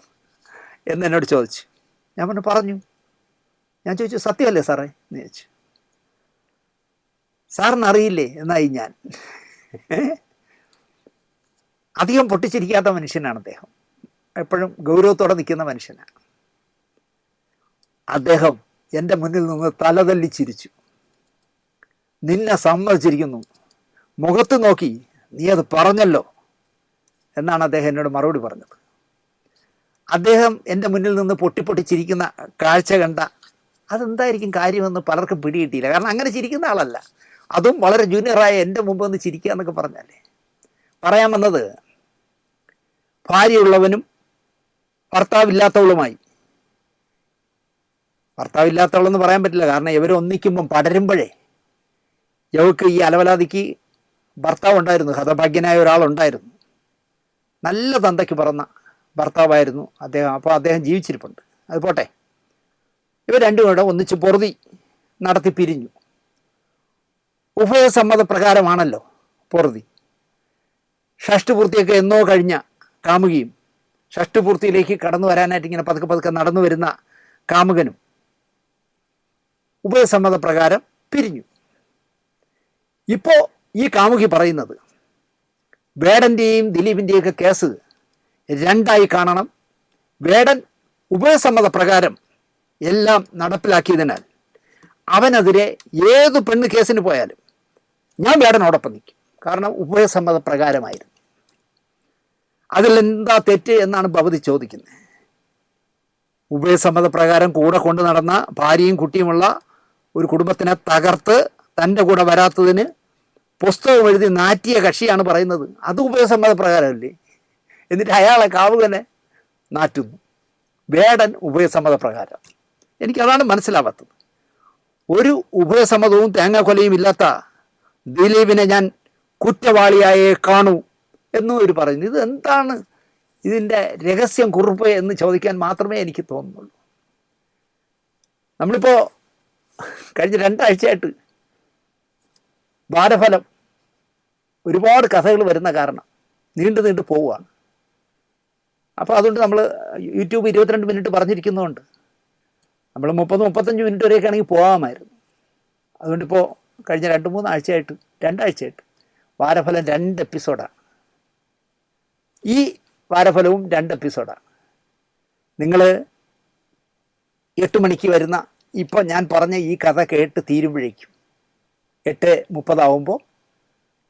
എന്ന് എന്നോട് ചോദിച്ചു. ഞാൻ പറഞ്ഞു. ഞാൻ ചോദിച്ചു സത്യമല്ലേ സാറേ എന്ന് ചോദിച്ചു. സാറിന് അറിയില്ലേ എന്നായി ഞാൻ. അധികം പൊട്ടിച്ചിരിക്കാത്ത മനുഷ്യനാണ് അദ്ദേഹം, എപ്പോഴും ഗൗരവത്തോടെ നിൽക്കുന്ന മനുഷ്യനാണ്. അദ്ദേഹം എൻ്റെ മുന്നിൽ നിന്ന് തലതല്ലി ചിരിച്ചു. നിന്നെ സമ്മതിച്ചിരിക്കുന്നു, മുഖത്ത് നോക്കി നീ അത് പറഞ്ഞല്ലോ എന്നാണ് അദ്ദേഹം എന്നോട് മറുപടി പറഞ്ഞത്. അദ്ദേഹം എൻ്റെ മുന്നിൽ നിന്ന് പൊട്ടിച്ചിരിക്കുന്ന കാഴ്ച കണ്ട അതെന്തായിരിക്കും കാര്യമെന്ന് പലർക്കും പിടികിട്ടിയില്ല. കാരണം അങ്ങനെ ചിരിക്കുന്ന ആളല്ല. അതും വളരെ ജൂനിയറായ എൻ്റെ മുമ്പ് ഒന്ന് ചിരിക്കുക എന്നൊക്കെ പറഞ്ഞാലേ. പറയാൻ വന്നത്, ഭാര്യയുള്ളവനും ഭർത്താവില്ലാത്തവളുമായി, ഭർത്താവില്ലാത്തവളെന്ന് പറയാൻ പറ്റില്ല, കാരണം ഇവർ ഒന്നിക്കുമ്പം പടരുമ്പോഴേ ഇവൾക്ക് ഈ അലവലാതിക്ക് ഭർത്താവ് ഉണ്ടായിരുന്നു, ഹതഭാഗ്യനായ ഒരാളുണ്ടായിരുന്നു, നല്ല തന്തയ്ക്ക് പിറന്ന ഭർത്താവായിരുന്നു അദ്ദേഹം. അപ്പോൾ അദ്ദേഹം ജീവിച്ചിരിപ്പുണ്ട്, അത് പോട്ടെ. ഇവർ രണ്ടും കൂടെ ഒന്നിച്ച് പൊറുതി നടത്തി പിരിഞ്ഞു. ഉഭയസമ്മതപ്രകാരമാണല്ലോ പൊറുതി. ഷഷ്ടിപൂർത്തിയൊക്കെ എന്നോ കഴിഞ്ഞ കാമുകിയും ഷഷ്ടിപൂർത്തിയിലേക്ക് കടന്നു വരാനായിട്ട് ഇങ്ങനെ പതുക്കെ പതുക്കെ നടന്നു വരുന്ന കാമുകനും ഉഭയസമ്മതപ്രകാരം പിരിഞ്ഞു. ഇപ്പോൾ ഈ കാമുകി പറയുന്നത്, വേടൻ്റെയും ദിലീപിൻ്റെയൊക്കെ കേസ് രണ്ടായി കാണണം. വേടൻ ഉഭയസമ്മതപ്രകാരം എല്ലാം നടപ്പിലാക്കിയതിനാൽ അവനെതിരെ ഏത് പെണ്ണ് കേസിന് പോയാലും ഞാൻ വേടനോടൊപ്പം നിൽക്കും, കാരണം ഉഭയസമ്മതപ്രകാരമായിരുന്നു. അതിലെന്താ തെറ്റ് എന്നാണ് ഭവതി ചോദിക്കുന്നത്. ഉഭയസമ്മതപ്രകാരം കൂടെ കൊണ്ടു നടന്ന ഭാര്യയും കുട്ടിയുമുള്ള ഒരു കുടുംബത്തിനെ തകർത്ത് തൻ്റെ കൂടെ വരാത്തതിന് പുസ്തകം എഴുതി നാറ്റിയ കക്ഷിയാണ് പറയുന്നത് അത് ഉഭയസമ്മതപ്രകാരമല്ലേ. എന്നിട്ട് അയാളെ കാവുകനെ നാറ്റുന്നു. വേടൻ ഉഭയസമ്മതപ്രകാരം. എനിക്കതാണ് മനസ്സിലാവാത്തത്. ഒരു ഉഭയസമ്മതവും തേങ്ങാക്കൊലയും ഇല്ലാത്ത ദിലീപിനെ ഞാൻ കുറ്റവാളിയായേ കാണൂ എന്നും ഒരു പറയുന്നു. ഇത് എന്താണ് ഇതിൻ്റെ രഹസ്യം കുറിപ്പ് എന്ന് ചോദിക്കാൻ മാത്രമേ എനിക്ക് തോന്നുന്നുള്ളൂ. നമ്മളിപ്പോൾ കഴിഞ്ഞ 2 ആഴ്ചയായിട്ട് വാരഫലം ഒരുപാട് കഥകൾ വരുന്ന കാരണം നീണ്ടു പോവുകയാണ്. അപ്പോൾ അതുകൊണ്ട് നമ്മൾ യൂട്യൂബ് 22 മിനിറ്റ് പറഞ്ഞിരിക്കുന്നതുകൊണ്ട് നമ്മൾ 30-35 മിനിറ്റ് വരെയൊക്കെ ആണെങ്കിൽ പോകാമായിരുന്നു. അതുകൊണ്ടിപ്പോൾ കഴിഞ്ഞ 2-3 ആഴ്ചയായിട്ട് 2 ആഴ്ചയായിട്ട് വാരഫലം 2 എപ്പിസോഡാണ്. ഈ വാരഫലവും 2 എപ്പിസോഡാണ്. നിങ്ങൾ 8 മണിക്ക് വരുന്ന ഇപ്പം ഞാൻ പറഞ്ഞ ഈ കഥ കേട്ട് തീരുമ്പോഴേക്കും 8:30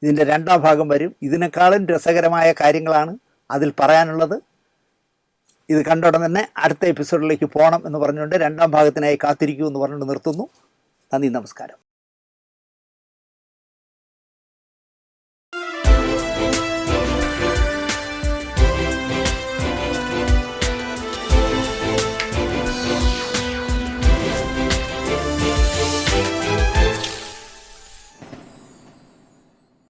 ഇതിൻ്റെ 2ാം ഭാഗം വരും. ഇതിനേക്കാളും രസകരമായ കാര്യങ്ങളാണ് അതിൽ പറയാനുള്ളത്. ഇത് കണ്ട ഉടൻ തന്നെ അടുത്ത എപ്പിസോഡിലേക്ക് പോകണം എന്ന് പറഞ്ഞുകൊണ്ട് 2ാം ഭാഗത്തിനായി കാത്തിരിക്കൂ എന്ന് പറഞ്ഞുകൊണ്ട് നിർത്തുന്നു. നന്ദി, നമസ്കാരം.